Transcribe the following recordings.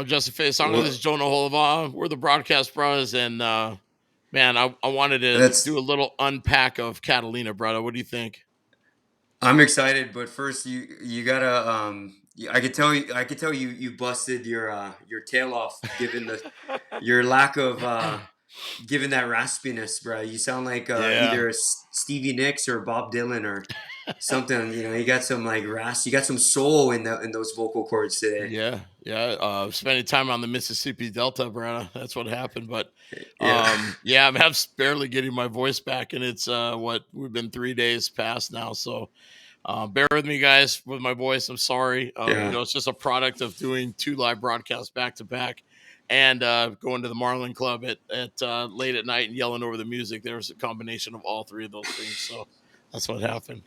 I'm Justin Faisonga. Well, This is Joe Noholava. We're the Broadcast Braddahs, and man, I wanted to that's do a little unpack of Catalina, brother. What do you think? I'm excited, but first you gotta I could tell you busted your tail off given the your lack of given that raspiness, bro. You sound like Yeah, either Stevie Nicks or Bob Dylan or something. You know, you got some like rasp. You got some soul in those vocal cords today. yeah. Spending time on the Mississippi Delta, brother. That's what happened. But Yeah, yeah, I'm just barely getting my voice back, and it's what we've been 3 days past now. So bear with me, guys, with my voice. I'm sorry. yeah. It's just a product of doing 2 live broadcasts back to back, and going to the Marlin Club at late at night and yelling over the music. There was a combination of all 3 of those things. So that's what happened.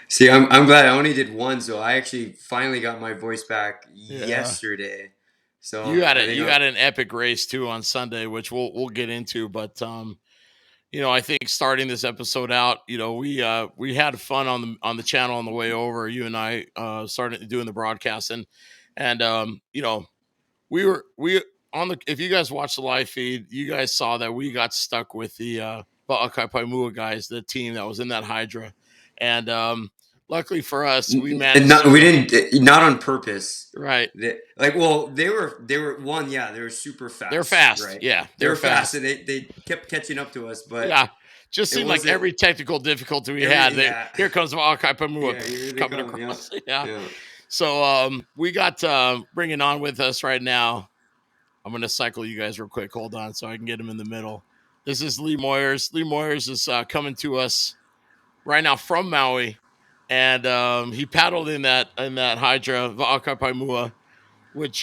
See, I'm glad I only did one, so I actually finally got my voice back Yeah. yesterday. So You got I it. think You got an epic race too on Sunday, which we'll get into. But I think starting this episode out, we had fun on the channel on the way over. You and I started doing the broadcast, and we on the. If you guys watched the live feed, you guys saw that we got stuck with the Ba'akai Paimua guys, the team that was in that Hydra, and luckily for us, we managed not we to didn't not on purpose. right. They were one, yeah, they were super They're fast, fast, right? yeah, They they're were fast, fast. and they kept catching up to us, but Yeah, just it seemed like wasn't every technical difficulty we had. every yeah Here comes Malachi Pamua yeah here they coming come, yeah, across. Yeah. yeah. So we got bringing on with us right now. I'm going to cycle you guys real quick. Hold on, so I can get him in the middle. This is Lee Moyers. Lee Moyers is coming to us right now from Maui, and he paddled in that Hydra Va'aka Paimua, which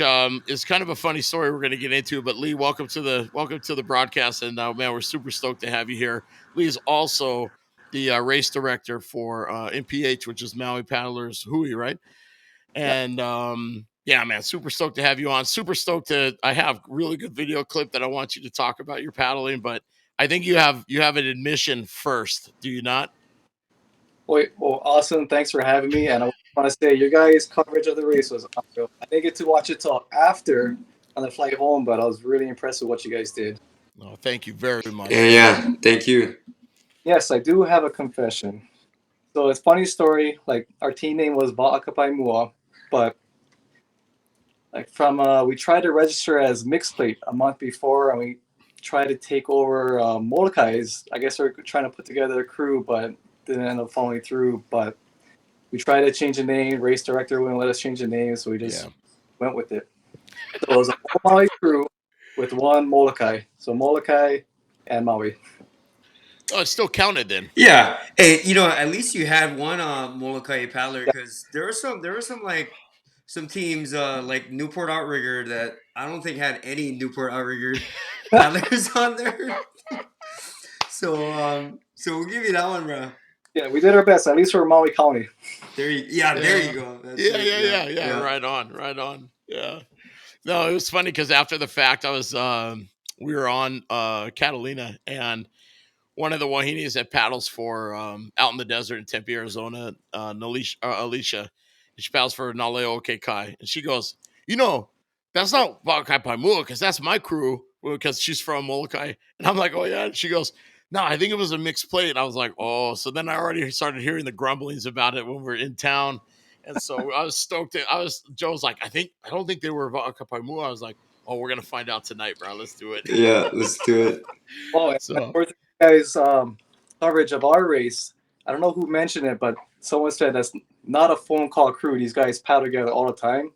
is kind of a funny story we're going to get into. But Lee, welcome to the broadcast, and man, we're super stoked to have you here. Lee is also the race director for MPH, which is Maui Paddlers Hui, right? Yep. And yeah, man, super stoked to have you on. Super stoked to. I have really good video clip that I want you to talk about your paddling, but I think you have an admission first, do you not? Well, awesome. Thanks for having me. And I want to say your guys' coverage of the race was unreal. I didn't get to watch it till after on the flight home, but I was really impressed with what you guys did. Oh, thank you very much. Yeah, thank you. Yes, I do have a confession. So it's a funny story. Like our team name was Va'akapai Mua, but like we tried to register as mixed plate a month before, and we tried to take over Molokai. I guess we're trying to put together a crew, but didn't end up following through. But we tried to change the name. Race director wouldn't let us change the name, so we just went with it. So it was a whole Maui crew with one Molokai. So Molokai and Maui. Oh, it still counted then. Yeah, hey, at least you had one Molokai paddler because there were some like some teams like Newport Outrigger that I don't think had any Newport Outrigger paddlers on there. So we'll give you that one, bro. Yeah, we did our best. At least we're Maui County. There you go. That's Yeah, right. yeah. Right on. Yeah. No, it was funny because after the fact, I was we were on Catalina, and one of the wahinis that paddles for out in the desert in Tempe, Arizona, Alicia, she paddles for Naleo Kai, and she goes, that's not Wakakai Paimua because that's my crew because she's from Molokai, and I'm like, oh yeah, and she goes, no, I think it was a mixed plate. And I was like, oh, so then I already started hearing the grumblings about it when we were in town. And so I was stoked. Joe's like, I don't think they were Wakakai Paimua. I was like, oh, we're going to find out tonight, bro. Let's do it. Yeah, let's do it. Oh, and So for you guys' coverage of our race, I don't know who mentioned it, but someone said that's not a phone call crew. These guys paddle together all the time.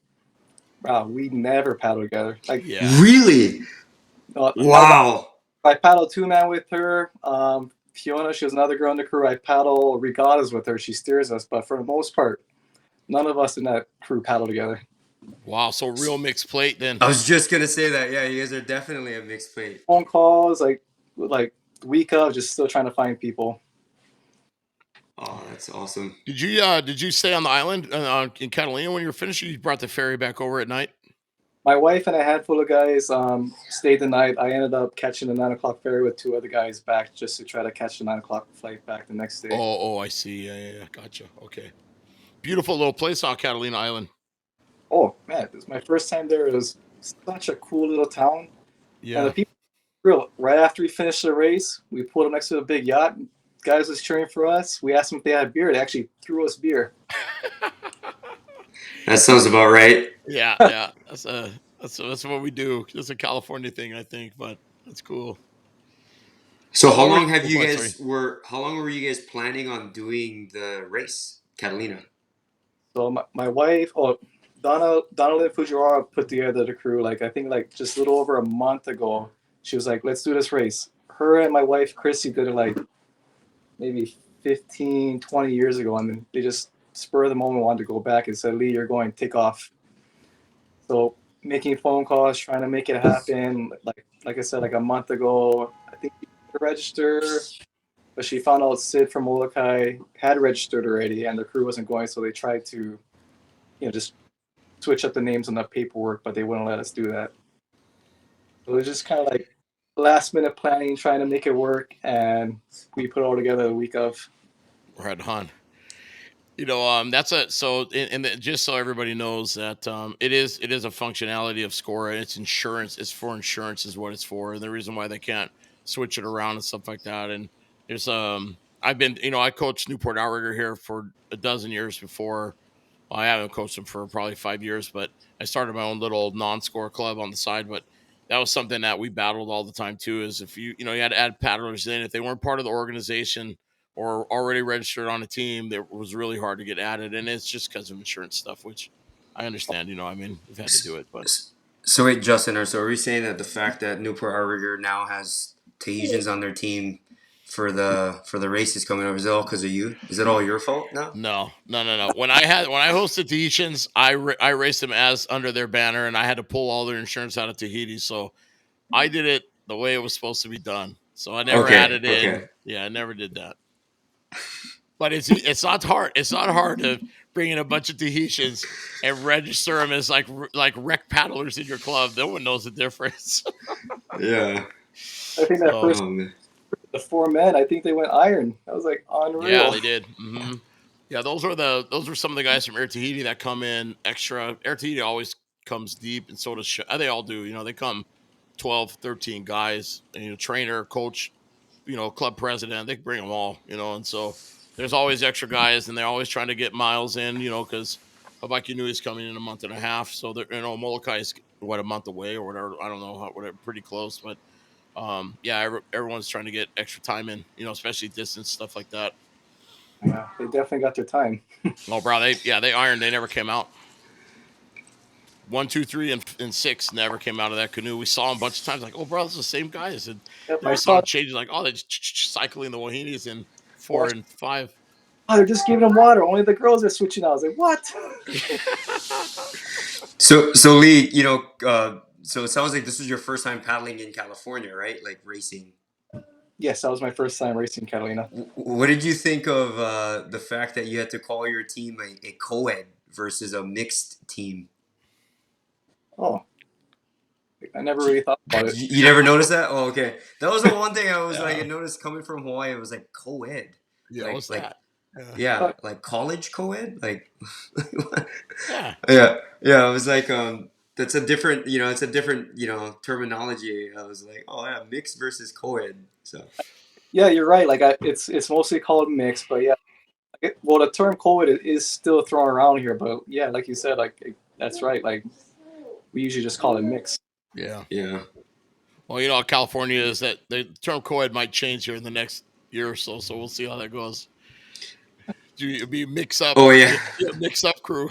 Wow, we never paddle together. Like, yeah. Really? Wow. I paddle 2-man with her. Fiona, she was another girl in the crew. I paddle regattas with her. She steers us, but for the most part, none of us in that crew paddle together. Wow, so real mixed plate then. I was just gonna say that. Yeah, you guys are definitely a mixed plate. Phone calls, like week of, just still trying to find people. Oh, that's awesome. Did you stay on the island in Catalina when you were finished? Or you brought the ferry back over at night? My wife and a handful of guys stayed the night. I ended up catching the 9 o'clock ferry with 2 other guys back just to try to catch the 9 o'clock flight back the next day. Oh, I see. Yeah. Gotcha. Okay. Beautiful little place on Catalina Island. Oh, man, this is my first time there. It was such a cool little town. And the Yeah. people, real, right after we finished the race, we pulled up next to a big yacht. Guys was cheering for us. We asked them if they had beer. They actually threw us beer. That sounds about right. Yeah. That's what we do. It's a California thing, I think, but that's cool. So So how what were long have you sorry. guys how long were you guys planning on doing the race, Catalina? So my wife, Donna Fujiwara put together the crew. Like I think like just a little over a month ago, she was like, "Let's do this race." Her and my wife Chrissy did it like maybe 15, 20 years ago, and then they just spur of the moment wanted to go back and said, "Lee, you're going, take off." So making phone calls, trying to make it happen. Like I said, like a month ago, I think she registered, but she found out Sid from Molokai had registered already, and the crew wasn't going, so they tried to, just switch up the names on the paperwork, but they wouldn't let us do that. So it was just kind of like last minute planning, trying to make it work, and we put it all together the week of. Right on. That's just so everybody knows that it is a functionality of Scora. It's insurance. It's for insurance is what it's for. And the reason why they can't switch it around and stuff like that. And there's I've been I coached Newport Outrigger here for a dozen years before. Well, I haven't coached them for probably 5 years, but I started my own little non-score club on the side. But that was something that we battled all the time too. Is if you had to add paddlers in, if they weren't part of the organization or already registered on a team, it was really hard to get added, and it's just because of insurance stuff, which I understand. I mean, we've had to do it, but So wait, Justin, so are we saying that the fact that Newport Outrigger now has Tahitians on their team for the races coming over is it all because of you? Is it all your fault now? no. When I hosted Tahitians, I raced them as under their banner, and I had to pull all their insurance out of Tahiti, so I did it the way it was supposed to be done. So I never Okay, added okay. in. Yeah, I never did that. But it's not hard. It's not hard to bring in a bunch of Tahitians and register them as like rec paddlers in your club. No one knows the difference. Yeah. I think that So first, Oh man. the four men, I think they went iron. That was like yeah, unreal. they did. Yeah, those were some of the guys from Air Tahiti that come in extra. Air Tahiti always comes deep, and so does they all do. They come 12, 13 guys, and trainer, coach, club president. They bring them all, and so there's always extra guys, and they're always trying to get miles in, because Hawaii Nui is coming in a month and a half, so they're Molokai is a month away or whatever. I don't know whatever, pretty close, but yeah, everyone's trying to get extra time in, especially distance stuff like that. Yeah, they definitely got their time. Oh, bro, they ironed. They never came out. 1, 2, 3, and 6 never came out of that canoe. We saw them a bunch of times, like, oh, bro, it's the same guys. And Yep, then I we saw saw. them changing, like, oh, they're cycling the wahinis in 4 Watch. and 5. Oh, they're just giving them water. Only the girls are switching out. I was like, what? So Lee, so it sounds like this was your first time paddling in California, right? Like racing. Yes, that was my first time racing Catalina. What did you think of the fact that you had to call your team a co-ed versus a mixed team? Oh, I never really thought about it. You never noticed that? Oh, okay. That was the one thing I was like, I Yeah. noticed coming from Hawaii. It was like co-ed, Yeah, like what's that? yeah, like college co-ed, like Yeah. yeah. I was like, that's a different, it's a different, terminology. I was like, oh yeah, mixed versus co-ed. So Yeah, you're right. Like, it's mostly called mixed, but yeah. Well, the term COVID is still thrown around here, but yeah, like you said, like that's right. Like we usually just call it mixed. Yeah. yeah. Well, how California is that the term co-ed might change here in the next year or so. So we'll see how that goes. It'll be mix up. Oh yeah. Mix up crew.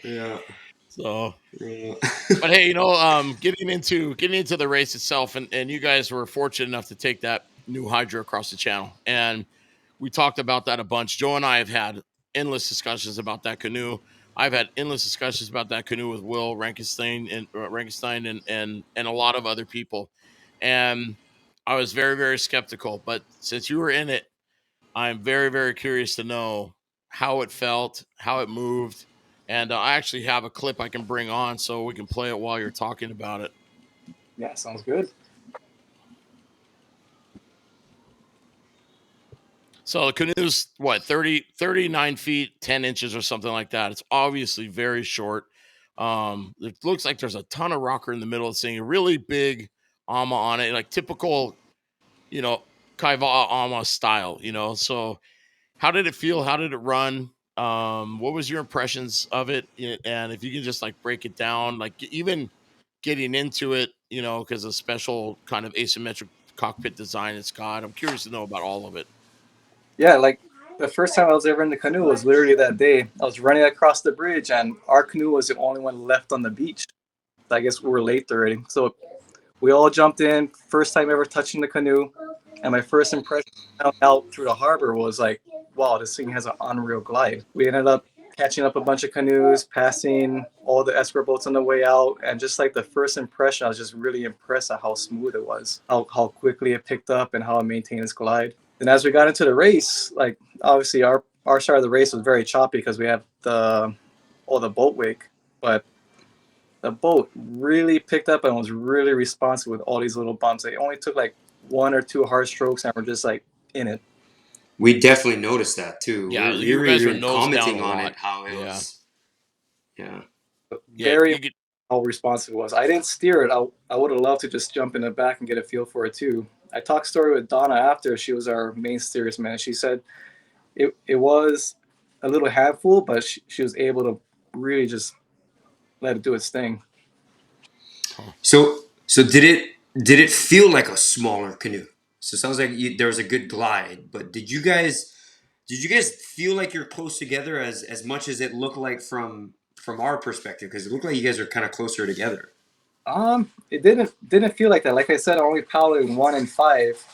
Yeah. So, Yeah. but hey, getting into the race itself, and you guys were fortunate enough to take that new Hydra across the channel, and we talked about that a bunch. Joe and I have had endless discussions about that canoe. I've had endless discussions about that canoe with Will Rankenstein and a lot of other people, and I was very, very skeptical. But since you were in it, I'm very, very curious to know how it felt, how it moved, and I actually have a clip I can bring on so we can play it while you're talking about it. Yeah, sounds good. So the canoe's what 39 feet 10 inches or something like that. It's obviously very short. It looks like there's a ton of rocker in the middle of the thing, a really big ama on it, like typical, Kai Waa ama style, So how did it feel? How did it run? What was your impressions of it? And if you can just like break it down, like even getting into it, because a special kind of asymmetric cockpit design it's got. I'm curious to know about all of it. Yeah, like the first time I was ever in the canoe was literally that day. I was running across the bridge, and our canoe was the only one left on the beach. I guess we were late already. So we all jumped in. First time ever touching the canoe. And my first impression out through the harbor was like, wow, this thing has an unreal glide. We ended up catching up a bunch of canoes, passing all the escort boats on the way out. And just like the first impression, I was just really impressed at how smooth it was, how quickly it picked up and how it maintained its glide. And as we got into the race, like obviously our side of the race was very choppy because we have all the boat wake, but the boat really picked up and was really responsive with all these little bumps. It only took like 1 or 2 hard strokes and we're just like in it. We definitely noticed that too. Yeah, We you were guys were even nose down commenting a on lot. it, how it Yeah. was. Yeah. Very how responsive it was. I didn't steer it. I would have loved to just jump in the back and get a feel for it too. I talked story with Donna after. She was our main steersman. She said it was a little handful, but she was able to really just let it do its thing. So did it feel like a smaller canoe? So it sounds like there was a good glide, but did you guys feel like you're close together as much as it looked like from our perspective? Because it looked like you guys are kind of closer together. It didn't feel like that. Like I said, I only paddled in 1 and 5.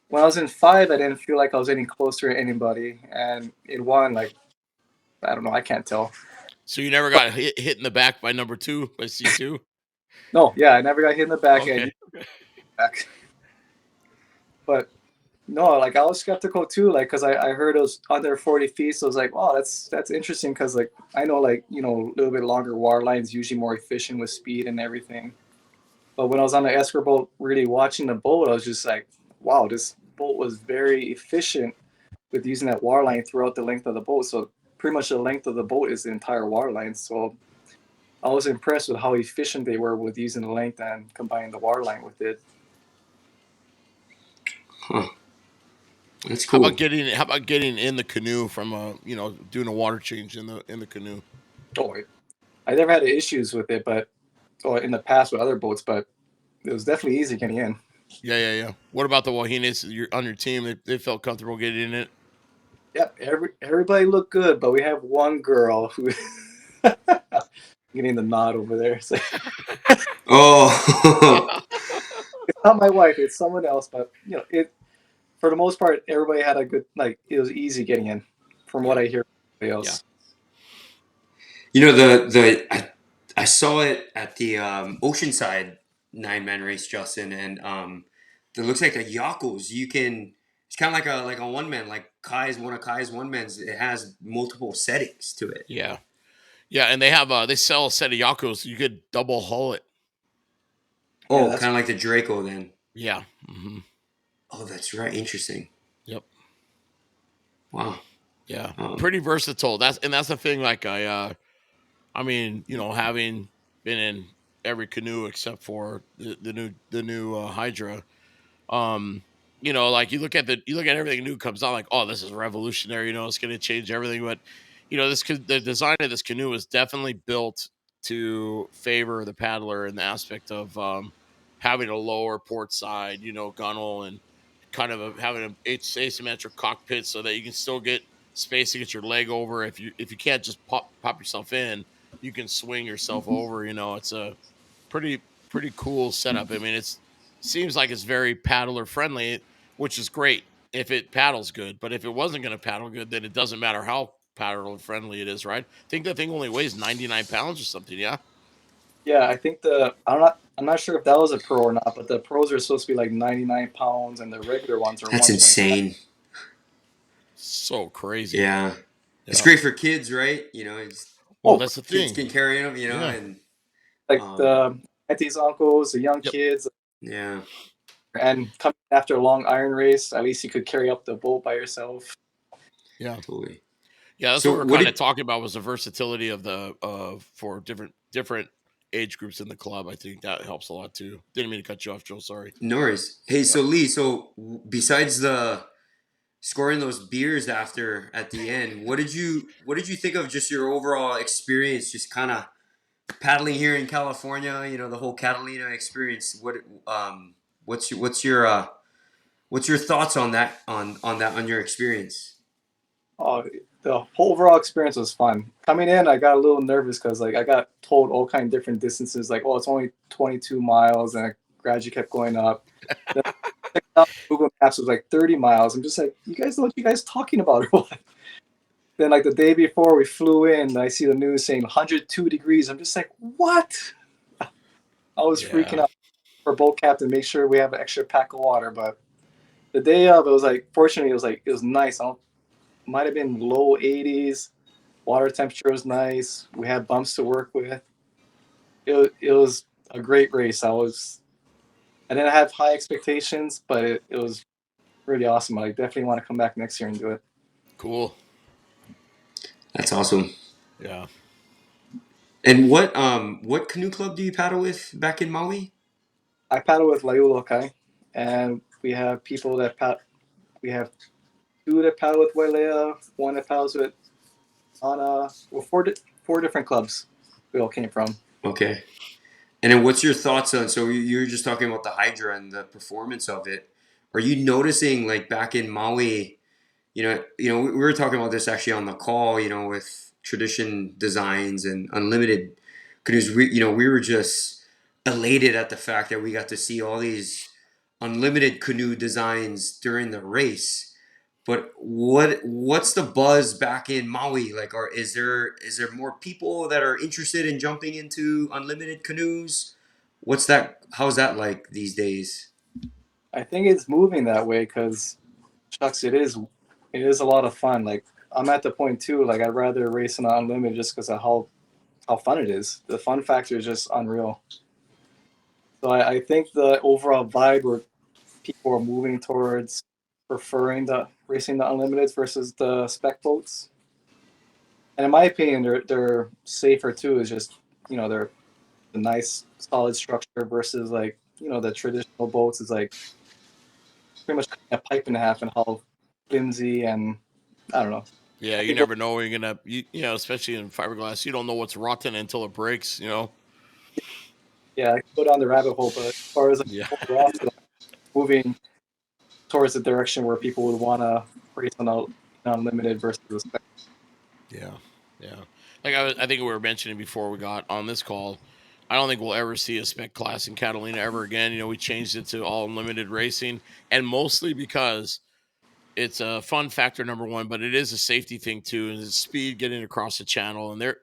When I was in 5, I didn't feel like I was any closer to anybody, and in 1, like I don't know, I can't tell. So you never got hit in the back by number 2 by C2? No, yeah, I never got hit in the back Okay. end. But no, like I was skeptical too, like because I heard it was under 40 feet, so I was like, oh, that's interesting because like I know like a little bit longer water lines usually more efficient with speed and everything. But when I was on the escort boat, really watching the boat, I was just like, wow, this boat was very efficient with using that water line throughout the length of the boat. So pretty much the length of the boat is the entire water line. So I was impressed with how efficient they were with using the length and combining the water line with it. Huh. That's cool. How about getting in the canoe from doing a water change in the canoe? Oh, I never had issues with it, but in the past with other boats, but it was definitely easy getting in. Yeah. What about the Wahines? You're on your team. They felt comfortable getting in it. Yep, everybody looked good, but we have one girl who getting the nod over there. So, Oh. it's not my wife; it's someone else. But it for the most part, everybody had a good it was easy getting in, from what I hear from everybody else. I saw it at the Oceanside 9-man race, Justin, and it looks like the Yakos. It's kind of like a one man, like one of Kai's one mans. It has multiple settings to it. Yeah, and they sell a set of Yakos. You could double hull it. Oh, kind of like the Draco then. Yeah. Mm-hmm. Oh, that's right. Interesting. Yep. Wow. Yeah. Pretty versatile. That's the thing. Like having been in every canoe except for the new Hydra. Like you look at everything new comes out, like, oh, this is revolutionary. It's going to change everything. But the design of this canoe is definitely built to favor the paddler in the aspect of having a lower port side, gunnel, and kind of having an asymmetric cockpit so that you can still get space to get your leg over. If you can't just pop yourself in, you can swing yourself over. It's a pretty cool setup. I mean, seems like it's very paddler friendly, which is great if it paddles good. But if it wasn't going to paddle good, then it doesn't matter how paddle friendly it is, right? I think that thing only weighs 99 pounds or something. Yeah. Yeah, I think I'm not sure if that was a pro or not, but the pros are supposed to be like 99 pounds, and the regular ones are. That's insane. So crazy. Yeah. It's great for kids, right? That's the kids thing. can carry them, and like the aunties, uncles, the young kids. Yeah. And coming after a long iron race, at least you could carry up the boat by yourself. Yeah, totally. Yeah, that's what So we're what kind of did talking about was the versatility of the for different age groups in the club. I think that helps a lot too. Didn't mean to cut you off, Joe. Sorry. Norris? Hey, Yeah. so Lee, besides the scoring those beers after at the end, what did you think of just your overall experience, just kind of paddling here in California? You know, the whole Catalina experience. What's your thoughts on that on your experience? Oh, the whole overall experience was fun. Coming in, I got a little nervous because like I got told all kind of different distances, like oh it's only 22 miles, and I gradually kept going up. Then I checked out Google Maps, it was like 30 miles. I'm just like, you guys know what you guys talking about or what? Then like the day before we flew in, I see the news saying 102 degrees. I'm just like, what? I was freaking Yeah. out for boat captain, make sure we have an extra pack of water. But the day of, it was like, fortunately, it was nice. I don't, might have been low 80s. Water temperature was nice. We had bumps to work with. It was a great race. I didn't have high expectations, but it was really awesome. I definitely want to come back next year and do it. Cool. That's awesome. Yeah. And what canoe club do you paddle with back in Maui? I paddle with Laiulokai, and we have people that we have two that paddle with Wailea, one that paddles with Ana. Well, four different clubs we all came from. Okay. And then what's your thoughts on, so you were just talking about the Hydra and the performance of it. Are you noticing like back in Maui, we were talking about this actually on the call, with Tradition Designs and Unlimited canoes. We were just elated at the fact that we got to see all these Unlimited canoe designs during the race. But what's the buzz back in Maui? Like, is there more people that are interested in jumping into unlimited canoes? What's that? How's that like these days? I think it's moving that way because, shucks, it is a lot of fun. Like I'm at the point too. Like I'd rather race in unlimited just because of how fun it is. The fun factor is just unreal. So I think the overall vibe where people are moving towards preferring the racing the unlimiteds versus the spec boats. And in my opinion, they're safer too. Is just they're a nice solid structure versus like the traditional boats is like pretty much cutting a pipe in half and how flimsy and I don't know. Yeah. I You could go never know where you're gonna. Especially in fiberglass, you don't know what's rotten until it breaks. yeah, I could go down the rabbit hole, but as far as like Yeah. overall, I feel like moving towards the direction where people would want to race on unlimited versus the spec. Yeah. Yeah. I think we were mentioning before we got on this call. I don't think we'll ever see a spec class in Catalina ever again. We changed it to all unlimited racing, and mostly because it's a fun factor number one, but it is a safety thing too, and it's speed getting across the channel. And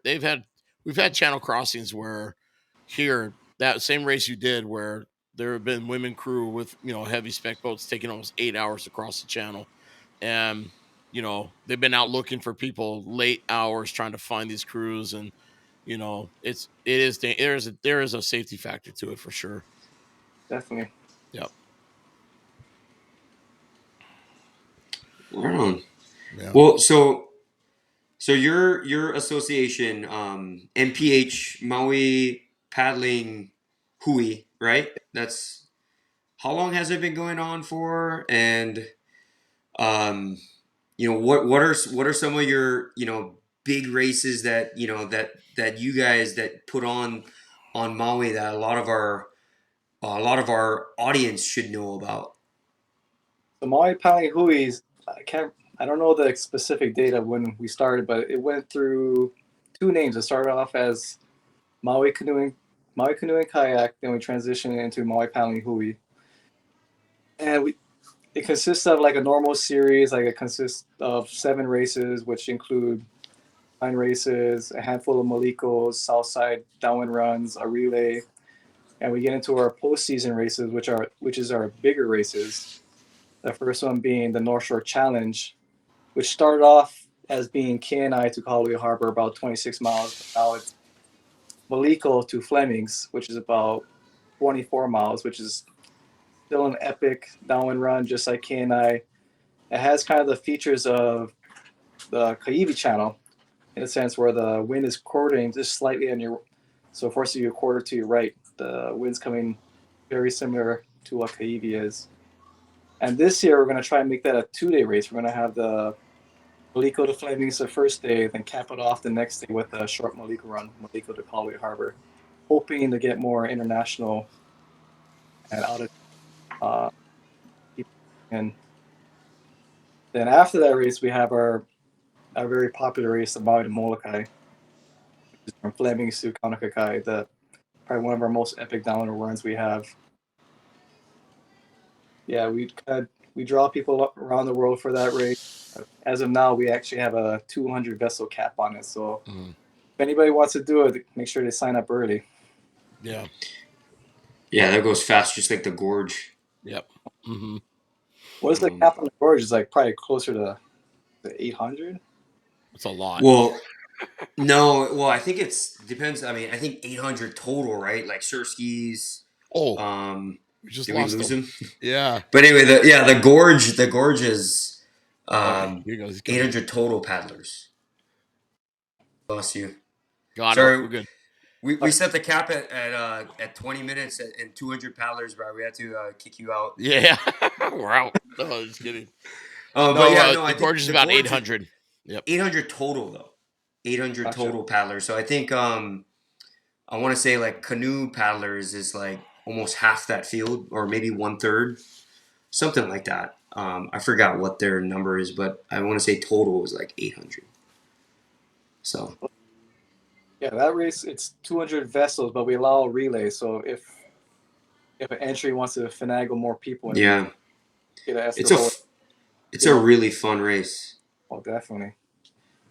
we've had channel crossings where here that same race you did where there have been women crew with heavy spec boats taking almost 8 hours to cross the channel, and they've been out looking for people late hours trying to find these crews, and there is a safety factor to it for sure. Definitely. Yep. Right on. Yeah. Well, so your association, MPH Maui Paddling Hui, right? That's how long has it been going on for? And um, what are some of your big races that that you guys that put on Maui that a lot of our audience should know about? The Maui Paddling Hui, I don't know the specific date of when we started, but it went through two names. It started off as Maui Canoeing, Maui Canoe and Kayak, then we transitioned into Maui Paddling Hui. And it consists of like a normal series, like it consists of 7 races, which include 9 races, a handful of Malikos, Southside downwind runs, a relay, and we get into our postseason races, which is our bigger races. The first one being the North Shore Challenge, which started off as being KNI to Kahului Harbor, about 26 miles. But now it's Maliko to Flemings, which is about 24 miles, which is still an epic downwind run, just like KNI. It has kind of the features of the Kaiwi channel, in a sense where the wind is quartering just slightly on your, so forcing you a quarter to your right. The wind's coming very similar to what Kaiwi is. And this year we're going to try and make that a 2-day race. We're going to have the Maliko to Flemings the first day, then cap it off the next day with a short Maliko run, Maliko to Galway Harbor, hoping to get more international and out of people. And then after that race, we have our very popular race, the Maui to Molokai, which is from Flemings to Kaunakakai, the probably one of our most epic downriver runs we have. Yeah, we draw people around the world for that race. As of now, we actually have a 200 vessel cap on it. So if anybody wants to do it, make sure they sign up early. Yeah. Yeah, that goes fast, just like the gorge. Yep. Mm-hmm. What is the cap on the gorge? It's like probably closer to the 800. It's a lot. Well, no. Well, I think it's depends. I mean, I think 800 total, right? Like surf skis. Oh, we just did we lost lose them. him? Yeah. But anyway, the gorge is Okay, here goes. 800 total paddlers. Lost you. Got Sorry, it. We're good. We set the cap at 20 minutes and 200 paddlers, bro. We had to kick you out. Yeah, we're out. No, just kidding. But yeah, the gorge is about 800. Yep. 800 total though. 800 total paddlers. So I think I want to say like canoe paddlers is like almost half that field, or maybe 1/3, something like that. I forgot what their number is, but I want to say total was like 800. So. Yeah, that race, it's 200 vessels, but we allow a relay. So if an entry wants to finagle more people, Yeah, it's a really fun race. Oh, definitely.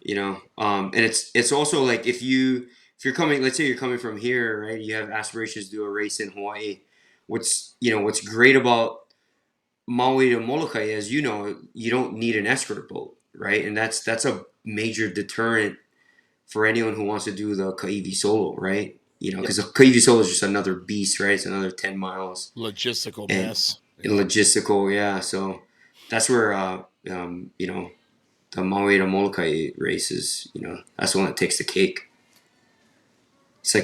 You know, and it's also like if you're coming, let's say you're coming from here, right? You have aspirations to do a race in Hawaii. What's great about Maui to Molokai is, you don't need an escort boat, right? And that's a major deterrent for anyone who wants to do the Kaiwi solo, right? Because the Kaiwi solo is just another beast, right? It's another 10 miles. Logistical mess. Logistical, yeah. So that's where, the Maui to Molokai race is, that's the one that takes the cake. It's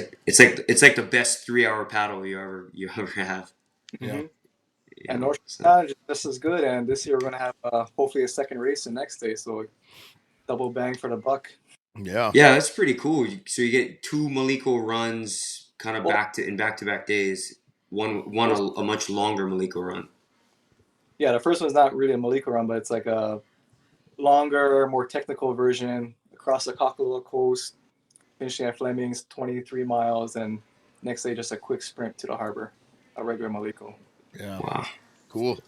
like the best 3-hour paddle you ever have. Yeah. And North Carolina is just as good. And this year we're going to have hopefully a second race the next day. So double bang for the buck. Yeah. Yeah, that's pretty cool. So you get 2 Maliko runs kind of back-to-back days. One a much longer Maliko run. Yeah, the first one's not really a Maliko run, but it's like a longer, more technical version across the Kakalua coast, finishing at Fleming's 23 miles, and next day just a quick sprint to the harbor, a regular Maliko. Yeah. Wow. Cool.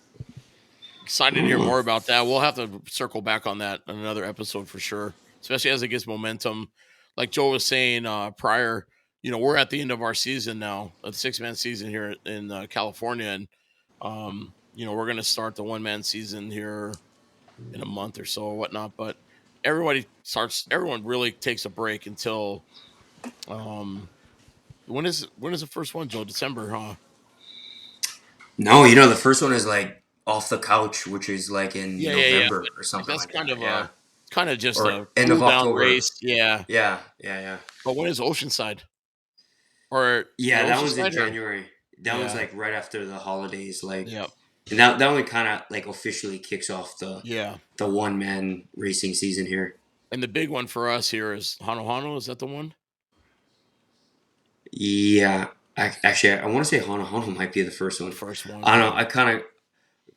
Excited to hear more about that. We'll have to circle back on that in another episode for sure, especially as it gets momentum. Like Joe was saying prior, we're at the end of our season now, a 6-man season here in California. And, we're going to start the 1-man season here in a month or so or whatnot. But everyone really takes a break until, when is the first one, Joe? December, huh? No, the first one is like off the couch, which is like in November or something like that. That's kind of just a end of October race. Yeah. Yeah. But when is Oceanside? Or that one's in January. That one's like right after the holidays, like. Yep. And that one kind of like officially kicks off the 1-man racing season here. And the big one for us here is Hano. Is that the one? Yeah. I want to say Hano might be the first one. I don't know.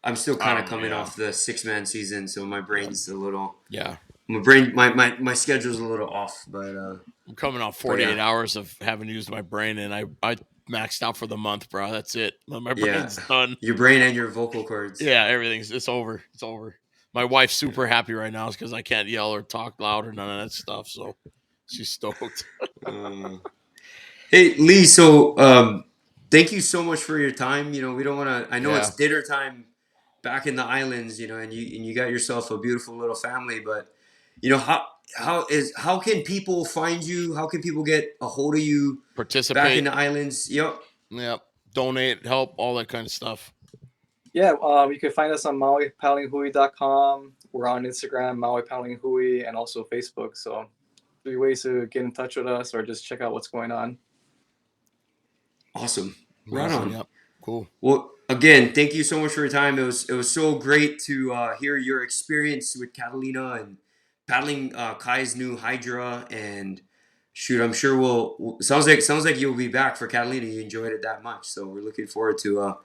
I'm still kind of coming off the 6-man season, so my brain's a little. Yeah. My schedule's a little off, but I'm coming off 48 hours of having used my brain, and I maxed out for the month, bro. That's it. My brain's done. Your brain and your vocal cords. Yeah, it's over. It's over. My wife's super happy right now because I can't yell or talk loud or none of that stuff, so she's stoked. Hey, Lee, so thank you so much for your time. We don't want to. I know it's dinner time back in the islands, and you got yourself a beautiful little family, but how can people find you? How can people get a hold of you? Participate back in the islands. Yep. Donate, help, all that kind of stuff. Yeah, you can find us on MauiPaddlingHui.com. We're on Instagram, Maui Paddling Hui, and also Facebook. So 3 ways to get in touch with us or just check out what's going on. Awesome. Right Amazing. on. Yep. Cool. Well, again, thank you so much for your time. It was so great to hear your experience with Catalina and paddling Kai's new Hydra. And shoot, I'm sure sounds like you'll be back for Catalina. You enjoyed it that much, so we're looking forward to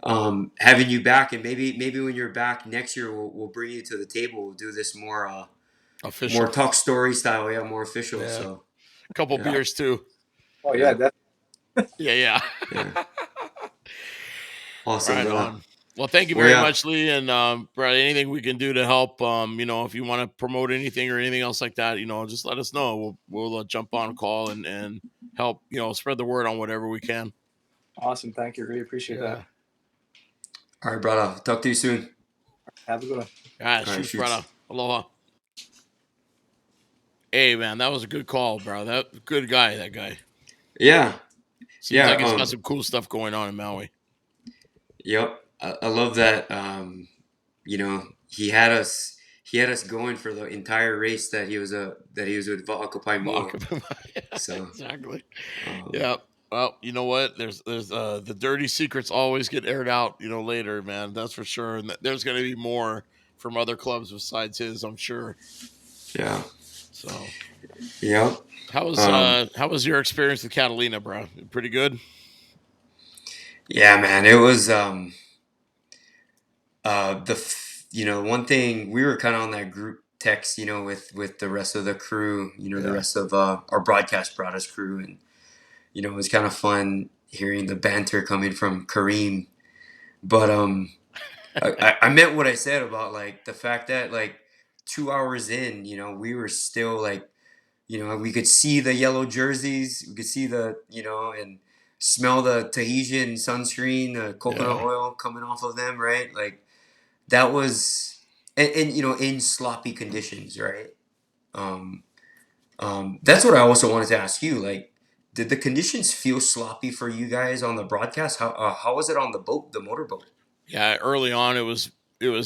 having you back. And maybe when you're back next year, we'll bring you to the table. We'll do this more Official. talk story style. Yeah, more official. Yeah. So A couple Yeah. beers too. Oh, yeah, Yeah. Yeah. yeah, awesome, Right brother. on. Well, thank you Well, very yeah. much, Lee. And Brad, anything we can do to help, if you want to promote anything or anything else like that, just let us know. We'll jump on a call and help, spread the word on whatever we can. Awesome. Thank you. Really appreciate that. All right, brother. Talk to you soon. Have a good one. All right, All right, shoots, shoots. brother. Aloha. Hey, man, that was a good call, bro. That good guy, that guy. Yeah. Seems Yeah. like he's got some cool stuff going on in Maui. Yep. I love that. He had us going for the entire race that he was with Va'akapai Mua. So Exactly. Yeah. Well, you know what? There's the dirty secrets always get aired out, later, man. That's for sure. And there's going to be more from other clubs besides his, I'm sure. Yeah. So. Yep. How was your experience with Catalina, bro? Pretty good. Yeah, man. It was one thing we were kind of on that group text, with the rest of the crew, the rest of our Broadcast Braddahs crew, and it was kind of fun hearing the banter coming from Karim. But I meant what I said about like the fact that like 2 hours in, we were still like, we could see the yellow jerseys, we could see and smell the Tahitian sunscreen, the coconut oil coming off of them, right? Like that was, and in sloppy conditions, right? That's what I also wanted to ask you. Like, did the conditions feel sloppy for you guys on the broadcast? How was it on the boat, the motorboat? Yeah, early on it was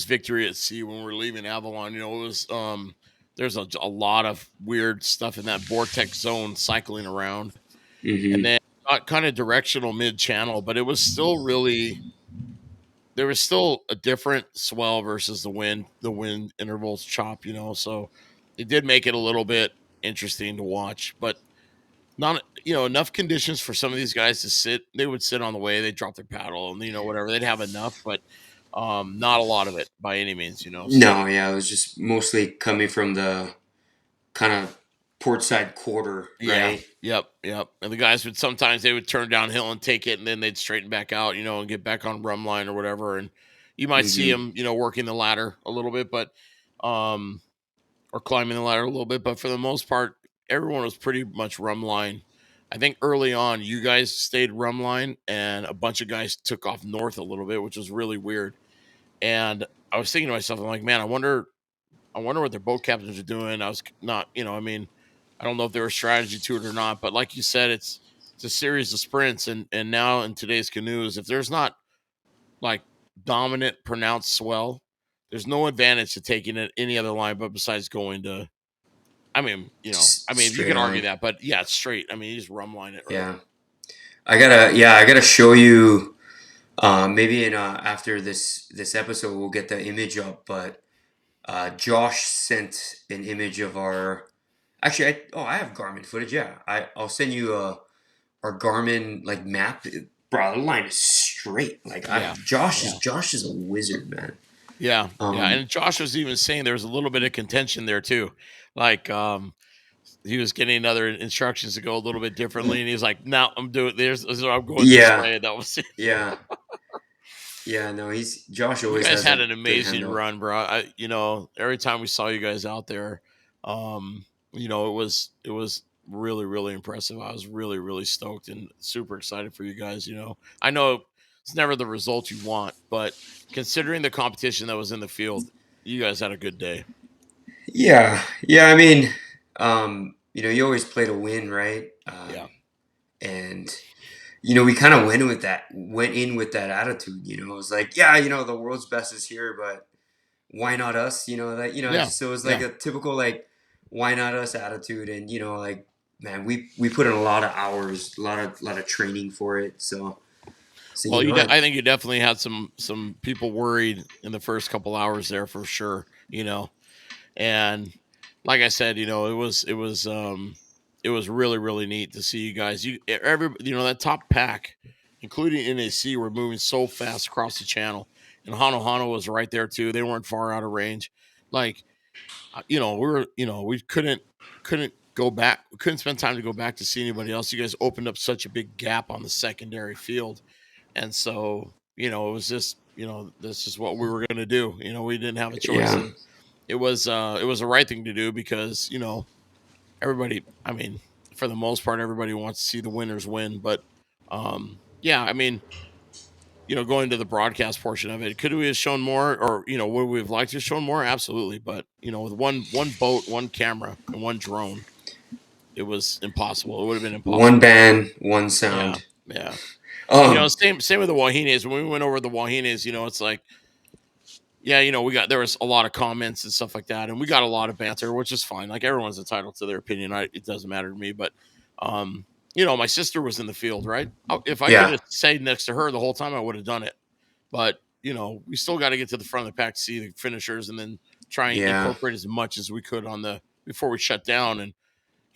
victory at sea when we were leaving Avalon. It was there's a lot of weird stuff in that vortex zone cycling around, and then got kind of directional mid channel, but it was still there was still a different swell versus the wind. The wind intervals chop, so it did make it a little bit interesting to watch, but not enough conditions for some of these guys to sit. They would sit on the way, they'd drop their paddle and whatever, they'd have enough, but not a lot of it by any means. So. No, yeah, it was just mostly coming from the kind of port side quarter, right? Yep. And the guys sometimes they would turn downhill and take it, and then they'd straighten back out, and get back on rum line or whatever. And you might see them, working the ladder a little bit, but or climbing the ladder a little bit. But for the most part, everyone was pretty much rum line. I think early on, you guys stayed rum line, and a bunch of guys took off north a little bit, which was really weird. And I was thinking to myself, I'm like, man, I wonder what their boat captains are doing. I was not, I don't know if there was strategy to it or not, but like you said, it's a series of sprints, and now in today's canoes, if there's not like dominant pronounced swell, there's no advantage to taking it any other line but besides going to. I mean, you can argue that, but yeah, it's straight. I mean, you just rum line it, right? Yeah. I gotta show you. Maybe after this episode, we'll get the image up. But Josh sent an image of our. Actually, I have Garmin footage. Yeah, I'll send you our Garmin like map. Bro, the line is straight. Like Josh is a wizard, man. Yeah, and Josh was even saying there was a little bit of contention there too, like he was getting other instructions to go a little bit differently, and he's like, "No, I'm doing this. I'm going this way." That was it. Yeah. No, Josh always you guys has had a an good amazing handle. run, bro. Every time we saw you guys out there, it was really, really impressive. I was really, really stoked and super excited for you guys. I know it's never the result you want, but considering the competition that was in the field, you guys had a good day. Yeah. I mean, you always play to win, right? Yeah. And we kind of went in with that attitude. It was like, yeah, the world's best is here, but why not us? Yeah. So it was like Yeah. a typical like why not us attitude, and like, man, we put in a lot of hours, a lot of training for it. So Well, I think you definitely had some people worried in the first couple hours there for sure, And like I said, it was really really neat to see you guys. That top pack, including NAC, were moving so fast across the channel, and Hano Hano was right there too. They weren't far out of range. Like, we couldn't go back. We couldn't spend time to go back to see anybody else. You guys opened up such a big gap on the secondary field, and so it was just this is what we were going to do. We didn't have a choice, yeah. and it was the right thing to do because everybody. I mean, for the most part, everybody wants to see the winners win, but yeah, I mean, going to the broadcast portion of it, could we have shown more, or would we have liked to have shown more? Absolutely, but with one boat, one camera, and one drone, it was impossible. It would have been One impossible. band, one Yeah, sound. yeah. And, Um, same with the Wahines. When we went over the Wahines, it's like, yeah, there was a lot of comments and stuff like that, and we got a lot of banter, which is fine. Like, everyone's entitled to their opinion. It doesn't matter to me, but my sister was in the field, right? If I could yeah, have stayed next to her the whole time, I would have done it. But we still got to get to the front of the pack to see the finishers, and then try and yeah. incorporate as much as we could before we shut down. And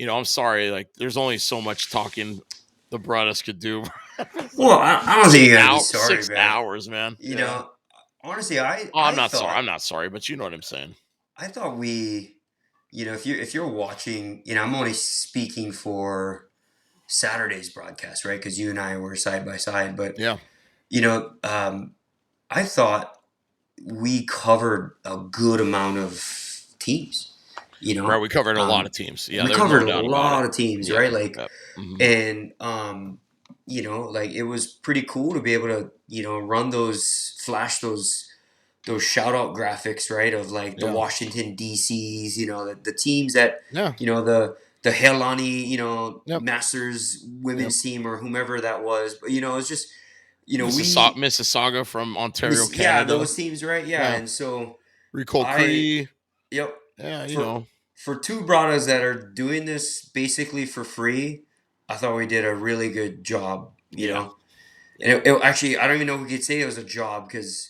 I'm sorry, like, there's only so much talking the Braddahs could do. Well, I don't think you gotta be Out sorry, six man. hours, man. Yeah. Honestly, Oh, I'm not sorry. I'm not sorry, but you know what I'm saying. I thought we, if you're watching, I'm only speaking for Saturday's broadcast, right? Because you and I were side by side, but Yeah. you know, um, I thought we covered a good amount of teams. Right. We covered a lot of teams. Yeah. We There's no covered a doubt about it. lot of teams, Yep. right? Like, Yep. Hmm. and like it was pretty cool to be able to, run those shout out graphics, right? Of like the Yeah. Washington DCs, the teams that, Yeah. the Helani, Yep. Masters Yep. women's team or whomever that was. But, it's just, we, Mississauga from Ontario, yeah, Canada. those teams, right? Yeah. Yeah. And so Recall I, Cree. yep, Yeah. for two Bradas that are doing this basically for free, I thought we did a really good job, Yeah. And actually, I don't even know if we could say it was a job because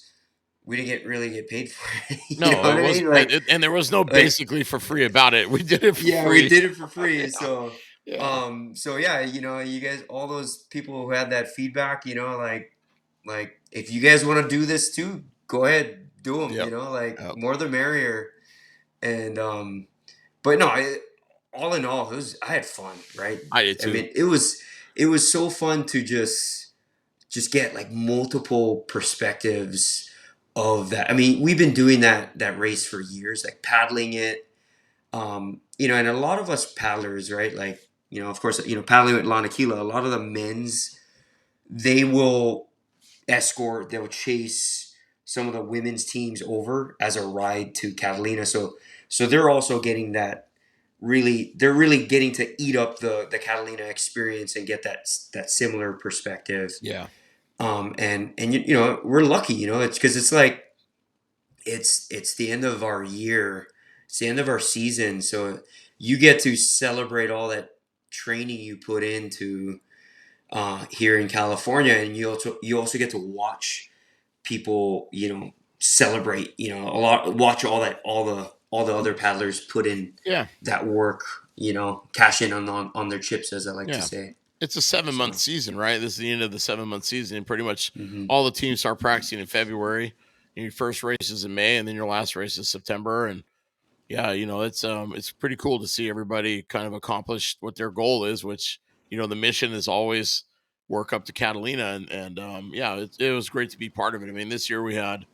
we didn't really get paid for it. You know No, what it I was, mean? Like, and there was no like basically for free about it. We did it for yeah, we free. did it for free. Yeah. So, Yeah. so yeah, you guys, all those people who had that feedback, like if you guys want to do this too, go ahead, do them. Yep. Like Yep. more the merrier. And but no, all in all, I had fun, right? I did I too. mean, it was so fun to just get like multiple perspectives of that. I mean, we've been doing that race for years, like paddling it. And a lot of us paddlers, right? Like, of course, paddling with Lanakila, a lot of the men's, they will they'll chase some of the women's teams over as a ride to Catalina. So they're also getting they're really getting to eat up the Catalina experience and get that similar perspective. Yeah. And we're lucky, it's because it's like it's the end of our year, it's the end of our season, so you get to celebrate all that training you put into here in California, and you also get to watch people, celebrate, a lot, watch all the other paddlers put in Yeah. that work, cash in on their chips, as I like to Yeah. say. It's a 7-month So, season, right? This is the end of the 7-month season. And pretty much mhm. all the teams start practicing in February. Your first race is in May, and then your last race is September. And yeah, it's pretty cool to see everybody kind of accomplish what their goal is, which the mission is always work up to Catalina, and yeah, it was great to be part of it. I mean, this year we had,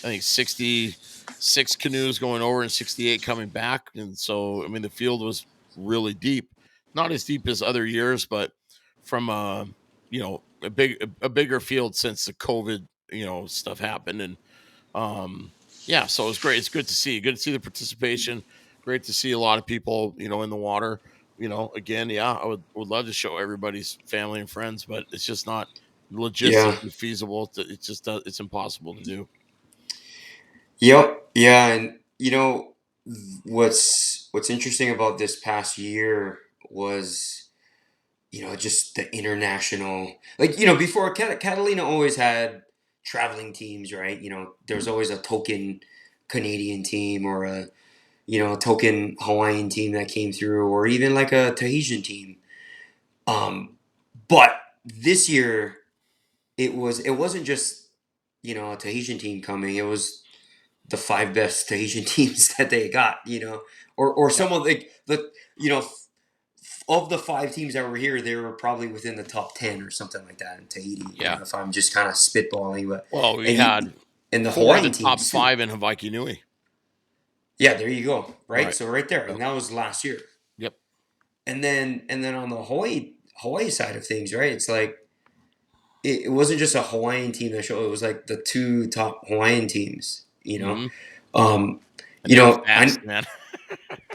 I think, 66 canoes going over and 68 coming back, and so I mean the field was really deep, not as deep as other years, but from a bigger field since the COVID stuff happened. And yeah, so it was great. It's good to see the participation. Great to see a lot of people in the water. again, yeah, I would love to show everybody's family and friends, but it's just not Yeah. logistically feasible. It's just it's impossible to do. Yep. Yeah. And what's interesting about this past year was just the international, like, before Catalina always had traveling teams, right? There's always a token Canadian team or a token Hawaiian team that came through, or even like a Tahitian team. But this year it wasn't just a Tahitian team coming. It was the five best Tahitian teams that they got, or Yeah, some of the of the five teams that were here, they were probably within the top 10 or something like that in Tahiti. yeah. If I'm just kind of spitballing, but Well, we and had and the 4 of Hawaiian the top teams too. 5 in Hawaii Nui. Yeah, there you go. Right, Right. so right there, Yep. and that was last year. Yep. And then on the Hawaii side of things, right? It's like it wasn't just a Hawaiian team that showed. It was like the two top Hawaiian teams. Hmm. Um, And they were fast, man.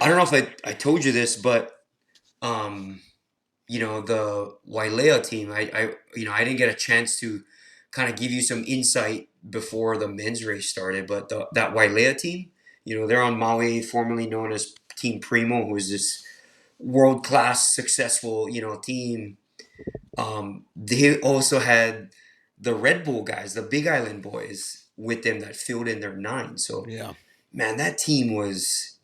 I don't know if I told you this, but the Wailea team, I didn't get a chance to kind of give you some insight before the men's race started, but that Wailea team, they're on Maui, formerly known as Team Primo, who is this world class successful team. They also had the Red Bull guys, the Big Island boys, with them that filled in their nine. So Yeah. man, that team was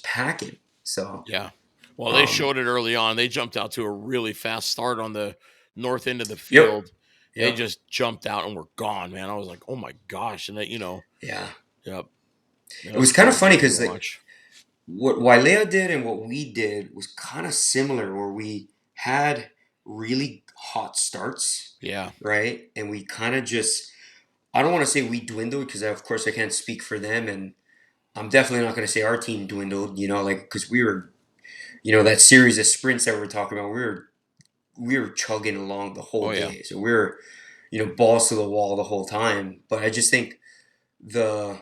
packing. So Yeah. Well, they um, showed it early on. They jumped out to a really fast start on the north end of the yep, field. They yep, just jumped out and were gone, man. I was like, oh my gosh. And that, yeah. yep. That It was was kind pretty of funny amazing because to watch. what Wailea did and what we did was kind of similar, where we had really hot starts, Yeah. right? And we kind of just, I don't want to say we dwindled, because of course I can't speak for them, and I'm definitely not going to say our team dwindled, like, because we were, that series of sprints that we're talking about, we were chugging along the whole Oh, yeah. day. So we were, balls to the wall the whole time. But I just think the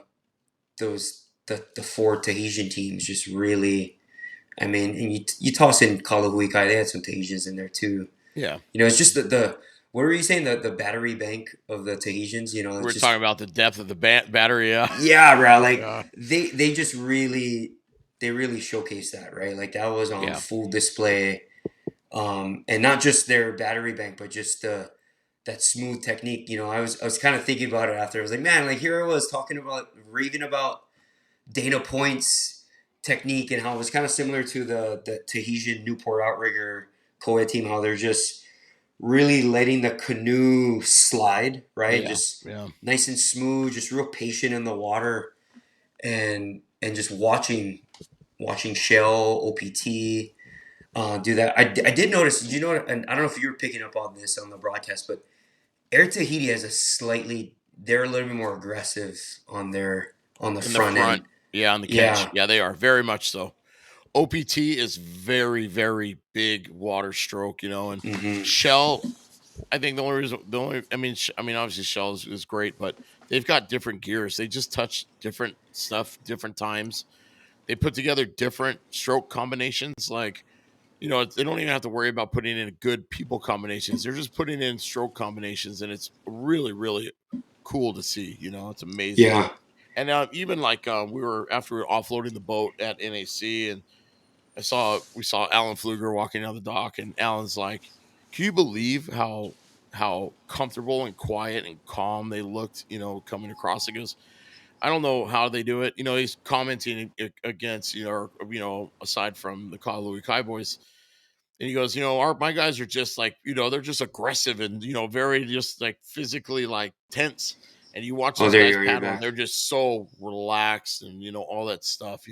the four Tahitian teams just really, I mean, and you toss in Kalahui Kai, they had some Tahitians in there too. Yeah. It's just the what were you saying, the battery bank of the Tahitians? We're It's talking just, about the depth of the battery. Yeah. yeah, bro. Like Yeah. they just really, they really showcased that, right? Like that was on Yeah. full display. And not just their battery bank, but just that smooth technique. I was kind of thinking about it after. I was like, man, like here I was talking about, raving about Dana Point's technique and how it was kind of similar to the Tahitian Newport Outrigger co-ed team, how they're just really letting the canoe slide, right? Yeah. Just Yeah. nice and smooth, just real patient in the water, and just watching Shell, OPT, do that. I did notice, did you know, and I don't know if you were picking up on this on the broadcast, but Air Tahiti has they're a little bit more aggressive on the In the front front. end. Yeah. On the catch. Yeah. Yeah, they are very much so. OPT is very, very big water stroke, and Hmm. Shell. I think I mean, obviously Shell is great, but they've got different gears. They just touch different stuff, different times. They put together different stroke combinations. Like, they don't even have to worry about putting in good people combinations. They're just putting in stroke combinations, and it's really, really cool to see. It's amazing. Yeah. And even like after we were offloading the boat at NAC, and we saw Alan Pfluger walking down the dock, and Alan's like, "Can you believe how comfortable and quiet and calm they looked? Coming across." He goes, "I don't know how they do it." He's commenting against aside from the Kalalui Kai boys, and he goes, my guys are just like, they're just aggressive and very just like physically like tense. And you watch Oh, these there guys you are. You're paddle, and back. they're just so relaxed and all that stuff.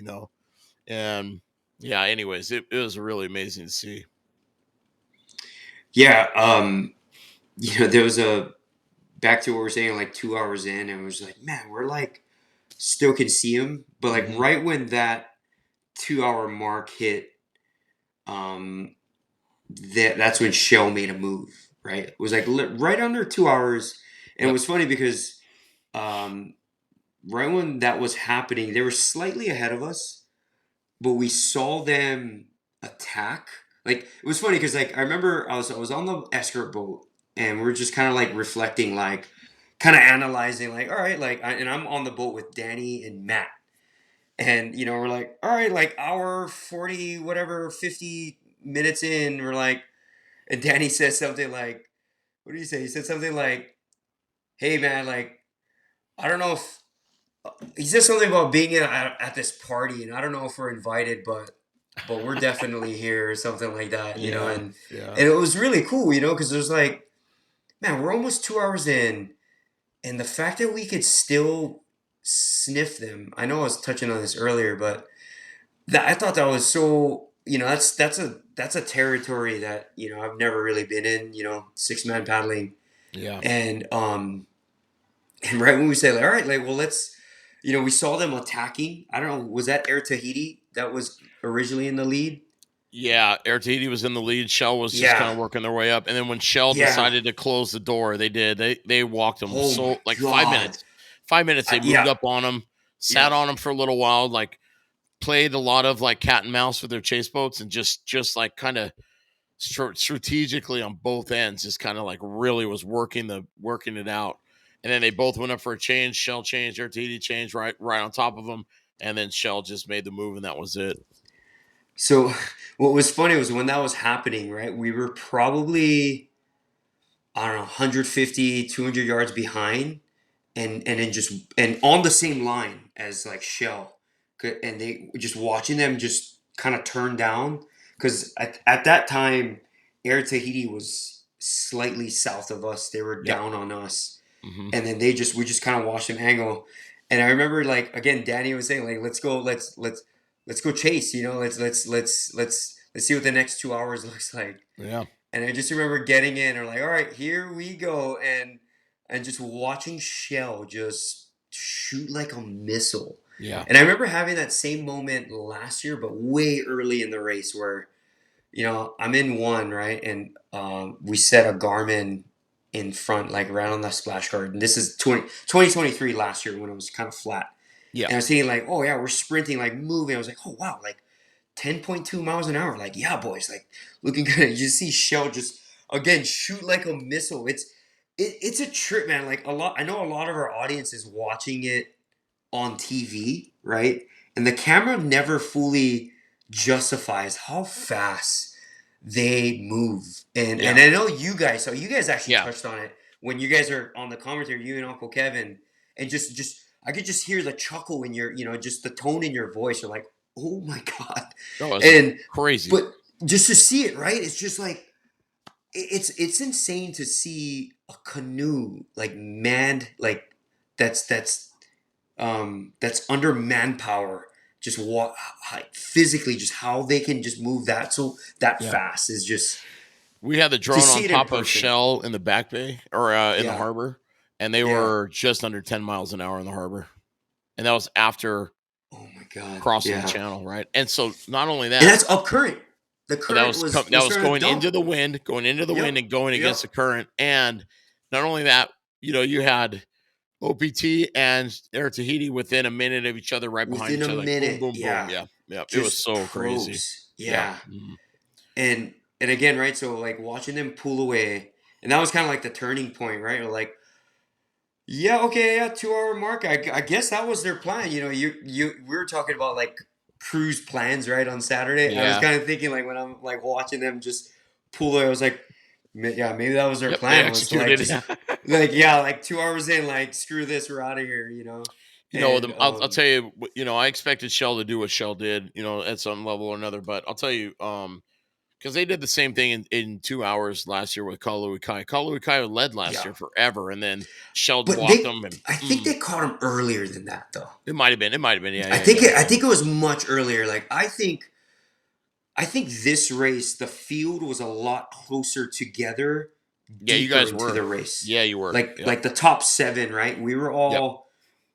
And yeah, anyways, it was really amazing to see. Yeah. There was a, back to what we were saying, like 2 hours in, and it was like, man, we're like still can see him, but like Hmm. right when that 2 hour mark hit, um, that's when Shell made a move. Right, it was like right under 2 hours, and it Yep. was funny because um, right when that was happening, they were slightly ahead of us, but we saw them attack Like it was funny because like I remember I was on the escort boat and we're just kind of like reflecting, like kind of analyzing, like all right, like and I'm on the boat with Danny and Matt, and we're like all right, like hour 40 whatever 50 minutes in, we're like, and Danny says something like, what did he say? He said something like, "Hey man, like I don't know if." He said something about being at this party, and I don't know if we're invited, but we're definitely here, or something like that, Yeah, and yeah, it was really cool, because there's like, man, we're almost 2 hours in, and the fact that we could still sniff them. I know I was touching on this earlier, but I thought that was so. That's a territory that I've never really been in. 6-man paddling, yeah. and and right when we say like, all right, like, well, let's, we saw them attacking. I don't know, was that Air Tahiti that was originally in the lead? Yeah, Air Tahiti was in the lead. Shell was just kind Yeah, of working their way up, and then when Shell yeah. decided to close the door, they did. They walked them Oh my so like five god. minutes. 5 minutes they moved Yeah, up on them, yeah. sat on them for a little while, like played a lot of like cat and mouse with their chase boats, and just like kind of strategically on both ends, just kind of like really was working it out. And then they both went up for a change. Shell changed, Air Tahiti changed right on top of them, and then Shell just made the move, and that was it. So what was funny was when that was happening, right? We were probably, I don't know, 150, 200 yards behind, and then just and on the same line as like Shell. And they just watching them just kind of turn down, because at that time Air Tahiti was slightly south of us. They were Yep. down on us, Hmm. and then we just kind of watched them angle. And I remember, like, again, Danny was saying like, let's go chase, let's see what the next 2 hours looks like. Yeah. And I just remember getting in, or like, all right, here we go, and just watching Shell just shoot like a missile. Yeah. And I remember having that same moment last year, but way early in the race, where I'm in one, right, and we set a Garmin in front, like right on the splash guard. And this is 2023 last year, when it was kind of flat. Yeah. And I was thinking like, oh yeah, we're sprinting, like moving. I was like, oh wow, like 10.2 miles an hour. Like, yeah, boys, like looking good. You see Shell just again shoot like a missile. It's a trip, man. Like I know a lot of our audience is watching it on TV, right? And the camera never fully justifies how fast they move. And Yeah. I know you guys, so you guys actually Yeah. touched on it when you guys are on the commentary, you and Uncle Kevin, and just I could just hear the chuckle in your, just the tone in your voice. You're like, oh my god. No, it's And crazy. but just to see it, right? It's just like it's insane to see a canoe like manned, like that's under manpower, just what, physically, just how they can just move that Yeah. fast is just, We had the to drone on see it in top of person. Shell in the back bay or in the Yeah, harbor, and they yeah. were just under 10 miles an hour in the harbor. And that was after Oh my god. crossing the Yeah, channel, right? And so not only and that, that's up current. The but that current was was that was starting to going dump. into the wind, Yep, and going against yep. the current. And not only that, you had OPT and Air Tahiti within a minute of each other, right behind Within each a other, like boom, minute, boom, boom. yeah, Yeah, yeah. It was just so crazy. pros. Yeah. Yeah, Mhm. and again, right? So like watching them pull away, and that was kind of like the turning point, right? Or like, yeah, okay, yeah, 2 hour mark. I guess that was their plan. We were talking about like cruise plans, right, on Saturday. I was Yeah. kind of thinking like when I'm like watching them just pull away, I was like, yeah, maybe that was their Yep. They plan, was to like executed. just like, yeah, like 2 hours in, like screw this, we're out of here, and I'll tell you, I expected Shell to do what Shell did, at some level or another. But I'll tell you, because they did the same thing in 2 hours last year with Kaului Kai. Kaului Kai led last yeah, year forever, and then Shell but walked them, and I think they caught him earlier than that though. it might have been. It might have been. Yeah, I yeah, think yeah. it, I think it was much earlier. Like I think this race, the field was a lot closer together, Yeah, you deeper guys into the were. race. Yeah, you were. Like Yep. like the top seven, right? We were Yep. all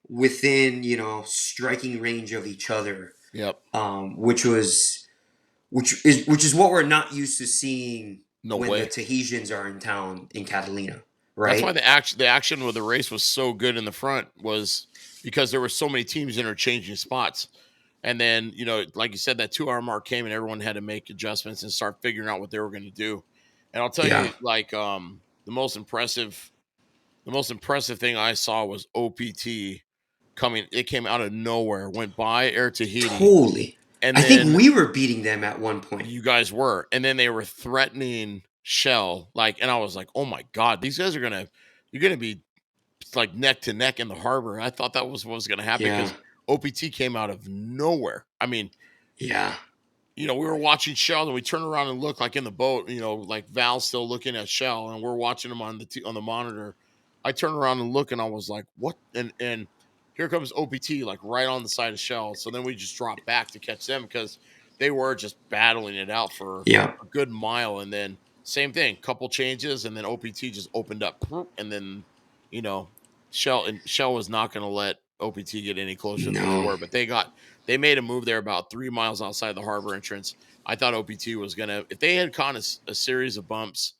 within, striking range of each other, Yep. which is what we're not used to seeing No when the way. Tahitians are in town in Catalina, That's why right? the action with the race was so good in the front, was because there were so many teams interchanging spots. And then, like you said, that 2 hour mark came and everyone had to make adjustments and start figuring out what they were going to do. And I'll tell Yeah. you, like, the most impressive thing I saw was OPT coming. It came out of nowhere, went by Air Tahiti, Totally. and I think then we were beating them at one point. you guys were, and then they were threatening Shell, like, and I was like, oh my god, these guys you're gonna be like neck to neck in the harbor. I thought that was what was gonna happen Yeah. because OPT came out of nowhere. I mean, Yeah. we were watching Shell and we turned around and looked like in the boat, like Val's still looking at Shell and we're watching him on the monitor. I turned around and look and I was like, what? And here comes OPT like right on the side of Shell. So then we just dropped back to catch them because they were just battling it out for Yeah. a good mile. And then same thing, couple changes, and then OPT just opened up, and then Shell was not going to let OPT get any closer than they No. were, but they made a move there about 3 miles outside the harbor entrance. I thought OPT was gonna, if they had caught a series of bumps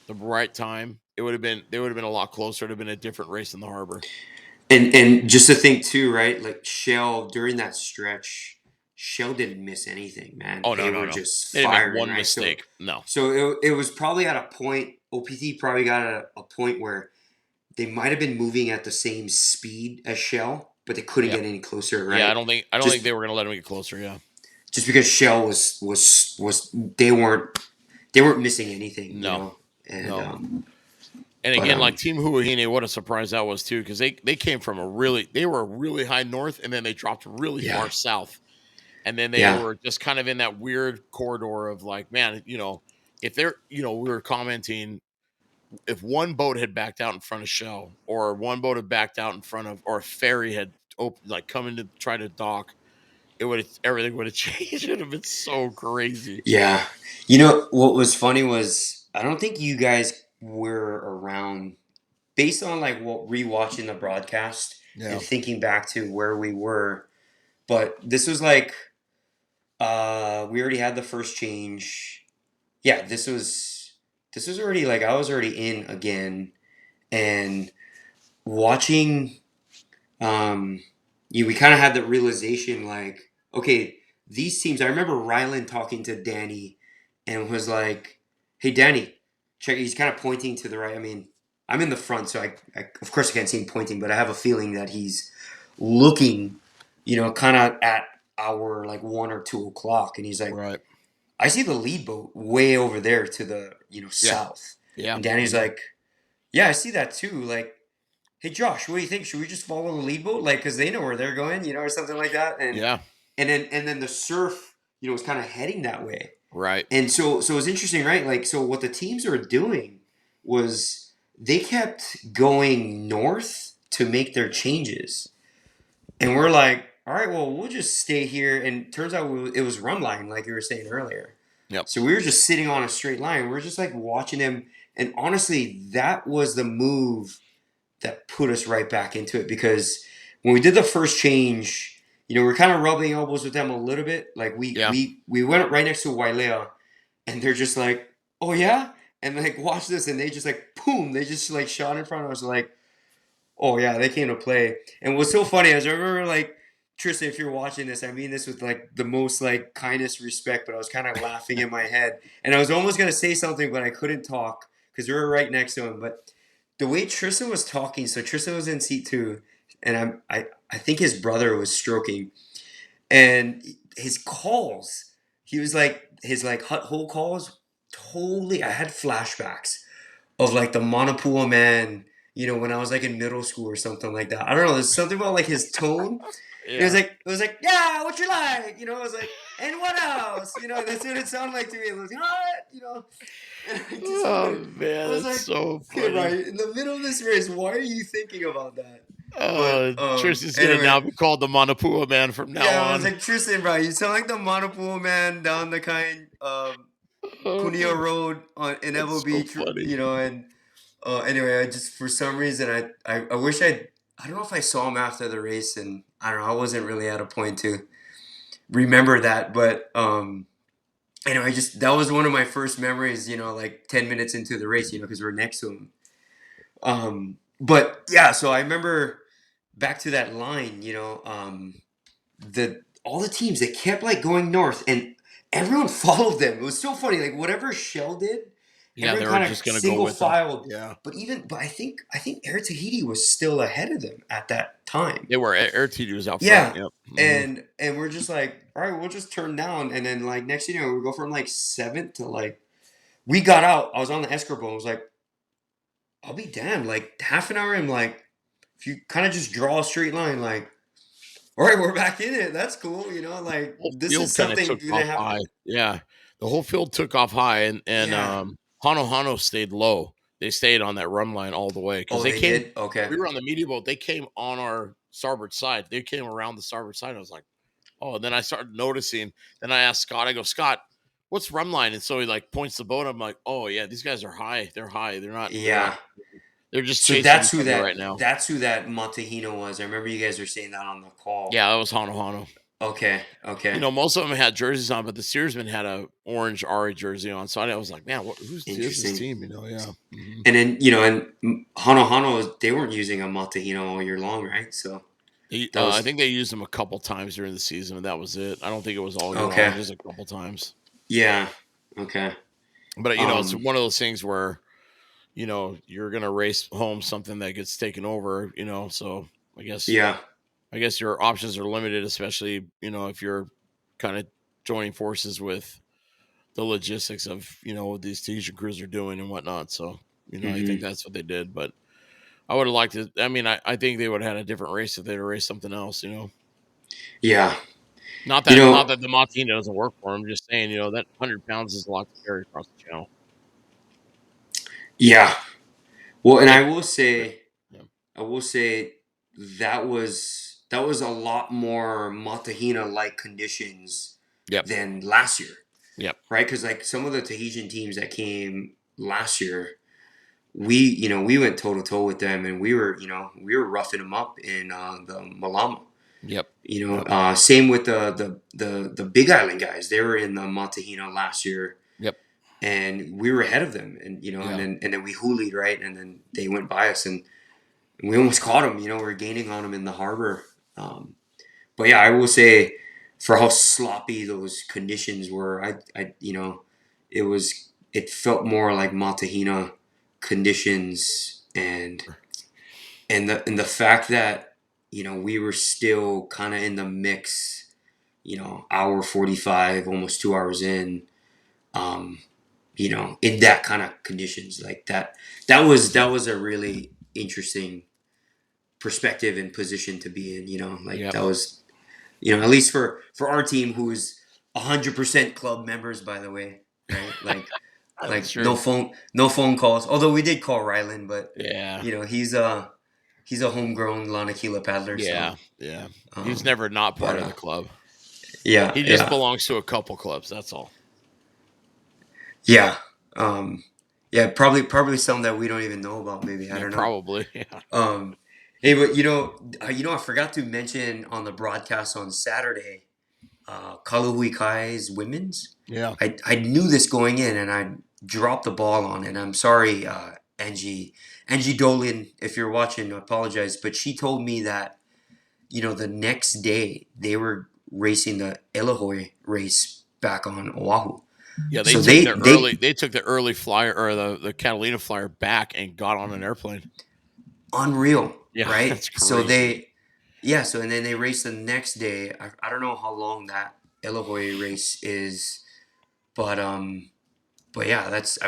the right time, they would have been a lot closer. It would have been a different race in the harbor. And just to think too, right? Like Shell during that stretch, Shell didn't miss anything, man. Oh They no, were no, just they didn't make firing, one right? mistake. No, So it was probably at a point. OPT probably got at a point where they might have been moving at the same speed as Shell, but they couldn't yeah, get any closer, right? yeah. I don't think Just they were gonna let him get closer. Yeah, just because Shell was they weren't missing anything, you no, know. And no. And but again, like Team Huahine, what a surprise that was too, because they came from they were really high north, and then they dropped really yeah, far south. And then they yeah, were just kind of in that weird corridor of like, man, if they're, we were commenting, if one boat had backed out in front of Shell, or one boat had backed out in front of, or a ferry had like come in to try to dock, everything would have changed. It would have been so crazy. yeah. You know what was funny was I don't think you guys were around based on like what rewatching the broadcast Yeah. and thinking back to where we were. But this was like we already had the first change. Yeah, this was already like I was already in again and watching we kind of had the realization like okay, these teams I remember Rylan talking to Danny and was like, "Hey Danny, check." He's kind of pointing to the right. I mean, I'm in the front, so I of course I can't see him pointing, but I have a feeling that he's looking, kind of at our like 1 or 2 o'clock, and he's like, Right. "I see the lead boat way over there to the Yeah. south," Yeah. and Danny's like, "Yeah, I see that too." Like, "Hey Josh, what do you think? Should we just follow the lead boat, like, because they know where they're going, or something like that?" And Yeah. and then the surf, was kind of heading that way. Right. And so it's interesting, right? Like, so what the teams are doing was they kept going north to make their changes. And we're like, all right, well, we'll just stay here. And turns out it was run line, like you were saying earlier. Yep. So we were just sitting on a straight line. We're just like watching them. And honestly, that was the move that put us right back into it because when we did the first change, we're kind of rubbing elbows with them a little bit. Like Yeah. we went right next to Wailea, and they're just like, "Oh yeah," and like watch this, and they just like boom, they just like shot in front of us, like, "Oh yeah, they came to play." And what's so funny is I remember like Tristan, if you're watching this, I mean this with like the most like kindest respect, but I was kind of laughing in my head, and I was almost gonna say something, but I couldn't talk because we were right next to him, but the way Tristan was talking, so Tristan was in seat 2, and I think his brother was stroking, and his calls, he was like his like hut hole calls, totally. I had flashbacks of like the Manapua man, when I was like in middle school or something like that. I don't know. There's something about like his tone. Yeah. It was like, yeah, what you like? It was like, and what else? That's what it sounded like to me. It was like, what? Oh man, was that's like, so okay, funny. right in the middle of this race, why are you thinking about that? Tristan's Anyway, gonna now be called the Manapua man from now yeah, I on. was like, Tristan, bro, you sound like the Manapua man down the Cuneo Road in Evo That's so Beach, funny. and anyway, I just for some reason I wish I don't know if I saw him after the race, and I don't know, I wasn't really at a point to remember that, but anyway, that was one of my first memories, like 10 minutes into the race, because we're next to him. But yeah, so I remember back to that line, the all the teams, they kept like going north, and everyone followed them. It was so funny. Like whatever Shell did, Yeah, everyone they were kind of just gonna go single with them. filed. Yeah, But I think Air Tahiti was still ahead of them at that time. they were. Air TD was out front. Yeah. Yep. Mhm. And we're just like, all right, we'll just turn down, and then like next thing you know, we go from like seventh to like we got out. I was on the escrow boat. I was like, I'll be damned. Like half an hour in, like if you kind of just draw a straight line, like all right, we're back in it. That's cool. You know, like Whole this is field kind of something took gonna off happen. high. Yeah, the whole field took off high, and Yeah. Hano Hano stayed low. They stayed on that run line all the way because Oh, they they came. did? Okay. We were on the media boat. They came on our starboard side. They came around the starboard side. I was like, oh. And then I started noticing. Then I asked Scott. I go, Scott, what's run line? And so he like points the boat. I'm like, oh yeah, these guys are high. They're high. They're not. They're not. Yeah. They're just So chasing each other right now. that's who that Montahino was. I remember you guys were saying that on the call. Yeah, that was Hano Hano. Okay. Okay. You know, most of them had jerseys on, but the steersman had a orange Ari jersey on. So I was like, man, who's this team? You know, yeah. Mm-hmm. And then, you know, and Hano, they weren't using a Montahino all year long, right? So that was I think they used them a couple times during the season, and that was it. I don't think it was all year okay. long, just a couple times. Yeah. Okay. But you know, it's one of those things where, you know, you're gonna race home something that gets taken over. You know, so I guess your options are limited, especially, you know, if you're kind of joining forces with the logistics of, you know, what these Tahitian crews are doing and whatnot. So, you know, I think that's what they did. But I would have liked to. I mean, I think they would have had a different race if they'd have raced something else. You know. Yeah. Not You that know, not that the Martina doesn't work for him. Just saying, you know, that 100 pounds is a lot to carry across the channel. yeah. Well, and Yeah. I will say that was a lot more Montahina like conditions than last year. Yep. Right? Because like some of the Tahitian teams that came last year, we went toe to toe with them, and we were roughing them up in the Malama. Yep. You know, same with the Big Island guys. They were in the Montahina last year. Yep. And we were ahead of them, and you know, and then we hoolied, right, and then they went by us, and we almost caught them. You know, we were gaining on them in the harbor. But yeah, I will say, for how sloppy those conditions were, you know, it felt more like Montahina conditions, and the fact that, you know, we were still kind of in the mix, you know, hour 45, almost 2 hours in, you know, in that kind of conditions like that was a really interesting perspective and position to be in, you know, like that was, you know, at least for our team, who's 100% club members, by the way, right? Like no phone calls, although we did call Ryland, but you know, he's a homegrown Lanakila paddler. Yeah. Yeah. He's never not part of the club. Yeah. He just belongs to a couple clubs. That's all. Yeah. Yeah, probably some that we don't even know about, maybe. I don't know. Probably. Yeah. Hey, but you know, I forgot to mention on the broadcast on Saturday, Kaluhui Kai's women's. Yeah. I knew this going in, and I dropped the ball on it. I'm sorry, Angie Dolan, if you're watching, I apologize, but she told me that, you know, the next day they were racing the Elohoi race back on Oahu. Yeah, they took the early flyer, or the Catalina flyer, back and got on an airplane. Unreal, yeah, right? That's crazy. So and then they raced the next day. I don't know how long that Elohoi race is, but yeah, that's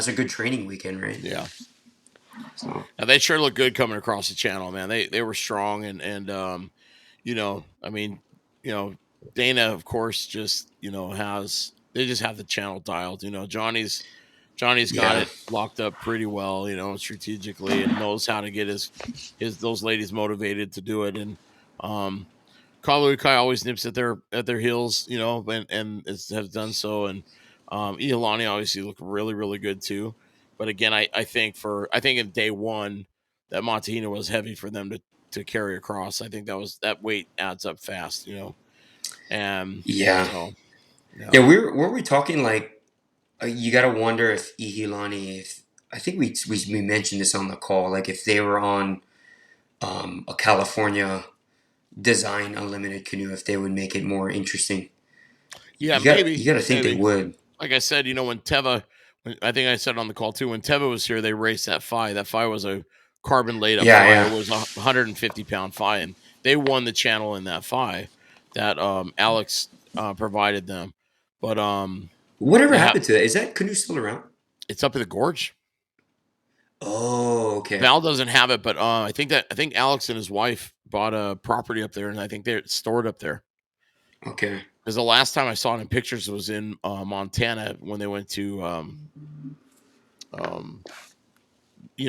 a good training weekend, right? Yeah. So now, they sure look good coming across the channel, man. They were strong, and you know, I mean, you know, Dana, of course, just, you know, they just have the channel dialed. You know, Johnny's got it locked up pretty well, you know, strategically, and knows how to get those ladies motivated to do it. And Kaluhui Kai always nips at their heels, you know, and has done so. And Iolani obviously looked really, really good too. But again, I think in day one that Montahina was heavy for them to carry across. I think that weight adds up fast, you know. And yeah, weren't we talking like, you got to wonder if Ihilani, if I think we mentioned this on the call, like if they were on a California, design a limited canoe if they would make it more interesting. Yeah, You got to think they maybe. would. Like I said, when Teva, I think I said on the call too, when Teva was here, they raced that Phi. That Phi was a carbon laid up Yeah, Phi. yeah. It was a 150-pound Phi, and they won the channel in that Phi that Alex provided them. But Whatever they have happened to that? Is that canoe still around? it's up in the gorge. Oh, okay. Val doesn't have it, but I think Alex and his wife bought a property up there, and I think they're stored up there. Okay. Because the last time I saw it in pictures was in Montana when they went to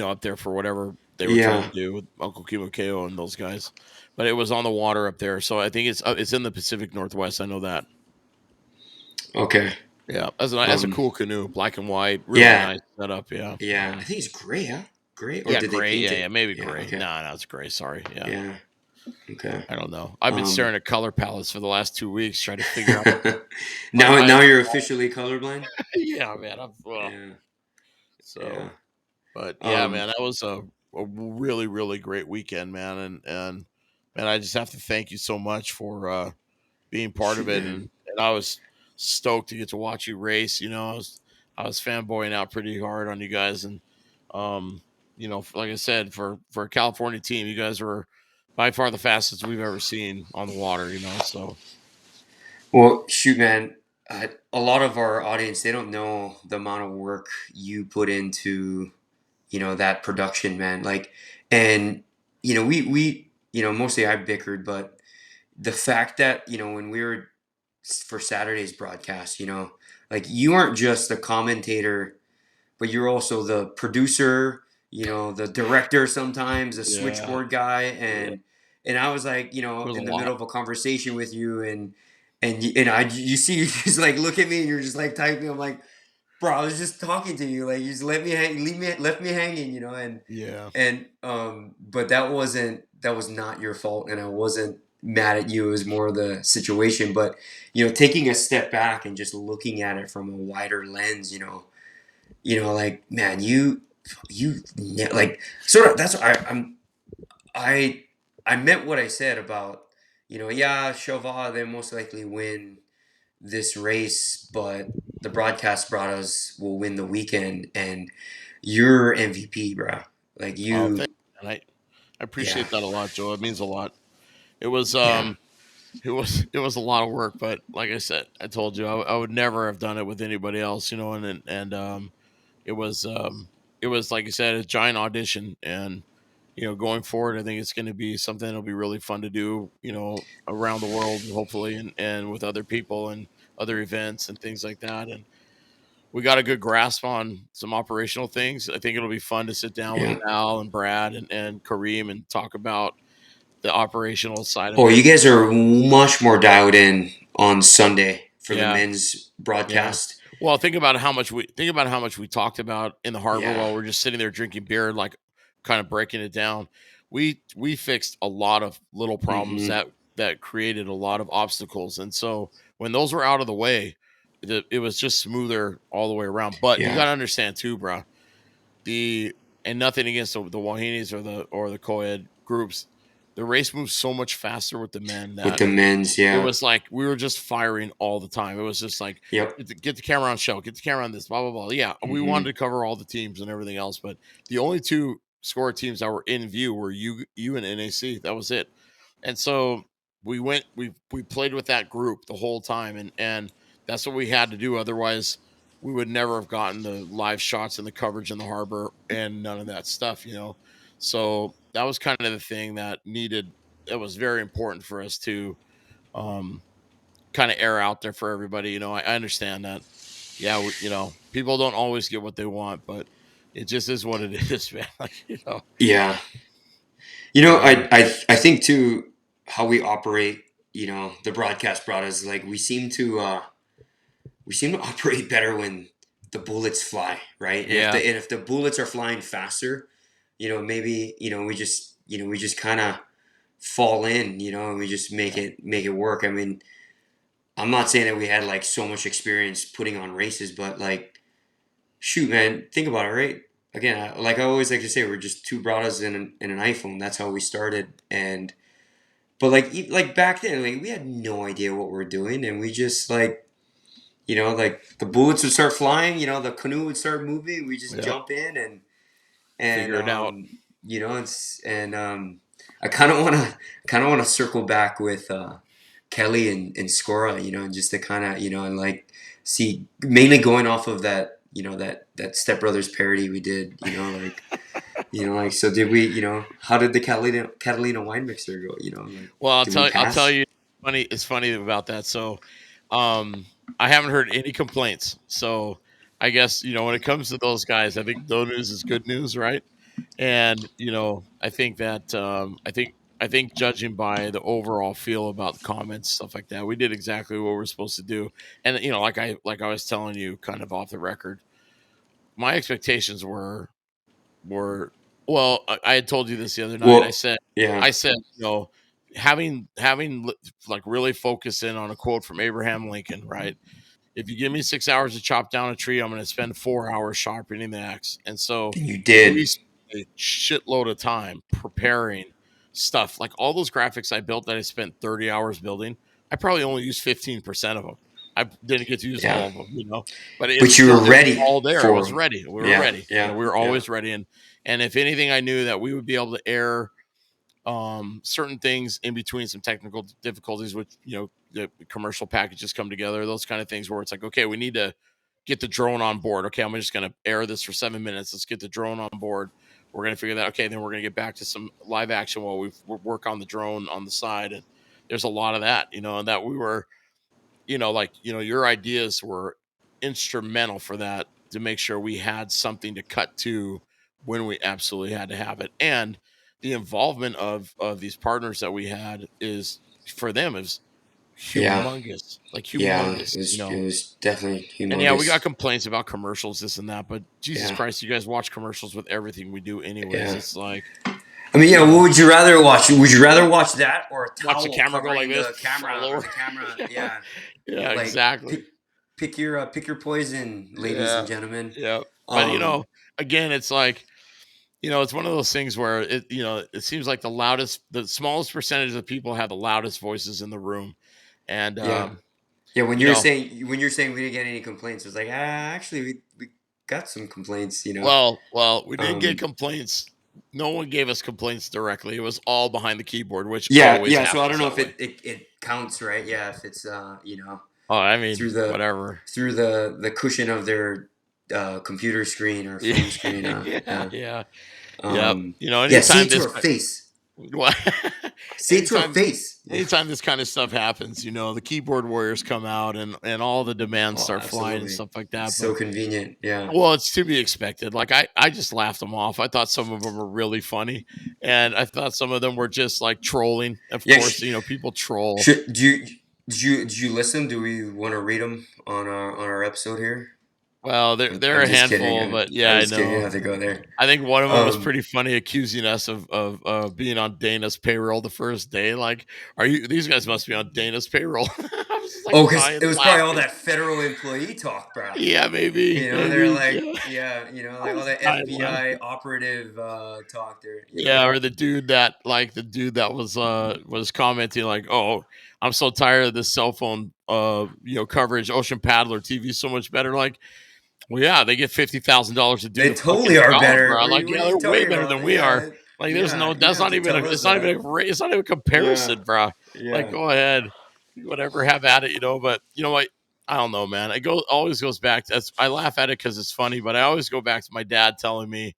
up there for whatever they were trying Yeah. to do with Uncle Kimokeo and those guys. But it was on the water up there, so I think it's in the Pacific Northwest. I know that. Okay. Yeah, that's a cool canoe, black and white, really Yeah. nice setup. Yeah, Yeah. I think it's gray, huh? Gray? Or yeah, did they gray. paint Yeah, it? maybe Yeah, gray. okay. No, it's gray. Sorry. Yeah, Yeah. Okay. I don't know. I've been staring at color palettes for the last 2 weeks trying to figure out my Now eyes. you're officially colorblind? Yeah, man. Yeah. Yeah. So, but yeah, Um man, that was a really, really great weekend, man. And man, I just have to thank you so much for being part of shoot, it. man. And I was stoked to get to watch you race. I was fanboying out pretty hard on you guys. And, like I said, for a California team, you guys were by far the fastest we've ever seen on the water, so. Well, shoot, man. A lot of our audience, they don't know the amount of work you put into, that production, man. Like, and mostly I bickered, but the fact that when we were for Saturday's broadcast, like you aren't just the commentator, but you're also the producer, the director sometimes, the Yeah. switchboard guy, Yeah. and I was like, It was a in the lot. middle of a conversation with you, and you see you just like look at me and you're just like typing. I'm like, bro, I was just talking to you, like you just left me hanging, Yeah. but that was not your fault, and I wasn't mad at you. It was more the situation, but taking a step back and just looking at it from a wider lens, like man, like sort of that's I meant what I said about yeah, Chauvin, they most likely win this race, but the Broadcast Braddahs will win the weekend, and you're MVP, bro. Like Oh, thank you, you. And I yeah, appreciate that a lot, Joe. It means a lot. It was yeah, it was a lot of work, but like I said, I told you I would never have done it with anybody else, and it was it was like I said, a giant audition, and going forward, I think it's going to be something that'll be really fun to do, around the world, hopefully, and with other people and other events and things like that. And we got a good grasp on some operational things. I think it'll be fun to sit down with yeah. Val and Brad and Kareem and talk about the operational side of Oh, you it. guys are much more dialed in on Sunday for the Yeah, men's yeah. broadcast. Well, think about how much we talked about in the harbor Yeah. while we're just sitting there drinking beer, like kind of breaking it down. We fixed a lot of little problems Mm-hmm. that created a lot of obstacles, and so when those were out of the way, it was just smoother all the way around. But you Yeah. got to understand too, bro. The and nothing against the Wahinis or the co-ed groups. The race moves so much faster with the men With that the men's, it yeah. was like we were just firing all the time. It was just like Yep. get the camera on show, get the camera on this, blah blah blah. Yeah, we wanted Mm-hmm. to cover all the teams and everything else, but the only two score teams that were in view were you and NAC. That was it. And so we played with that group the whole time, and that's what we had to do. Otherwise, we would never have gotten the live shots and the coverage in the harbor and none of that stuff. So that was kind of the thing that was very important for us to um, kind of air out there for everybody. I understand that. Yeah, people don't always get what they want, but it just is what it is, man. Yeah. So I think too how we operate, the broadcast brought us like we seem to operate better when the bullets fly, right? And yeah, if the bullets are flying faster, maybe we just kind of fall in, and we just make it work. I mean, I'm not saying that we had like so much experience putting on races, but like, shoot, man, think about it, right? Again, like I always like to say, we're just two brothers in an iPhone. That's how we started, and but like back then, like we had no idea what we're doing, and we just like, like the bullets would start flying, the canoe would start moving, we just Yeah. jump in and Figure it out. I kind of want to circle back with Kelly and Scora, and just to kind of, and like see, mainly going off of that, that Step Brothers parody we did, like so did we, how did the Catalina wine mixer go, like Well, did we I'll tell pass? you. It's funny about that. So, I haven't heard any complaints. So, I guess when it comes to those guys, I think no news is good news, right? And I think that I think judging by the overall feel about the comments, stuff like that, we did exactly what we're supposed to do. And like I was telling you, kind of off the record, my expectations were well. I had told you this the other night. Well, yeah. I said, having like really focus in on a quote from Abraham Lincoln, right? If you give me 6 hours to chop down a tree, I'm going to spend 4 hours sharpening the axe. And so You we did. spent a shitload of time preparing stuff. Like all those graphics I built that I spent 30 hours building, I probably only used 15% of them. I didn't get to use Yeah. all of them, but But you were it was ready all there. It was for, ready. We were yeah, ready. yeah, We were yeah, always ready. And if anything, I knew that we would be able to air certain things in between some technical difficulties, which the commercial packages come together, those kind of things where it's like, okay, we need to get the drone on board. Okay, I'm just going to air this for 7 minutes. Let's get the drone on board. We're going to figure that. Okay, then we're going to get back to some live action while we work on the drone on the side. And there's a lot of that, and that we were, your ideas were instrumental for that, to make sure we had something to cut to when we absolutely had to have it. And the involvement of these partners that we had is, for them, is yeah, humongous, like yeah. It humongous, was it was definitely and yeah, we got humongous. complaints about commercials, this and that, but Jesus Yeah, Christ, you guys watch commercials with everything we do anyways. yeah. It's like, I mean, yeah. you What know would you rather watch? Would you rather watch that or a watch the towel camera go like covering this the camera all or over. the camera? Yeah, Yeah, yeah, like exactly. pick your poison, ladies and Yeah, gentlemen. yeah. But Um, again, it's like, it's one of those things where it seems like the smallest percentage of people have the loudest voices in the room, and yeah, yeah. When you you're know, saying we didn't get any complaints, it's like actually we got some complaints. we didn't get Um, complaints. No one gave us complaints directly. It was all behind the keyboard, which yeah, always yeah. So I don't happens know that if way. it counts, right? Yeah, if it's Oh, I mean, through the whatever. cushion of their computer screen or Yeah, phone screen. yeah, Yeah. yeah, yep. Yeah. Say Anytime it to this, her face. what, Say it to her anytime, face. Yeah. anytime this kind of stuff happens, the keyboard warriors come out, and all the demands Oh, start flying and absolutely. stuff like that. So But convenient. Yeah. well, it's to be expected. Like I just laughed them off. I thought some of them were really funny, and I thought some of them were just like trolling. Of Yeah. course, people troll. Should, did you listen? Do we want to read them on our episode here? Well, they're I'm a just kidding. handful, but yeah, I'm I just kidding. You don't know. have to go there. I think one of them was Um, pretty funny, accusing us of being on Dana's payroll the first day. Like, are you? These guys must be on Dana's payroll. I was just like oh, because dying it was probably all laughing. that federal employee talk, bro. Yeah, They're maybe. like, Yeah, yeah, I like all was that dying FBI laughing. operative talk there, Yeah, or the dude that was commenting like, "Oh, I'm so tired of this cell phone coverage. Ocean Paddler TV is so much better." Like, well, yeah, they get $50,000 to do They the totally fucking are job, better. bro. Like, What yeah, are they're you way talking better than about? we are. Yeah, Like, yeah. You that's don't have not to even tell us that. it's not even a Yeah, comparison, bro. Like, yeah. go ahead, whatever, have at it, But you know what? I don't know, man. Always goes back to I laugh at it because it's funny, but I always go back to my dad telling me,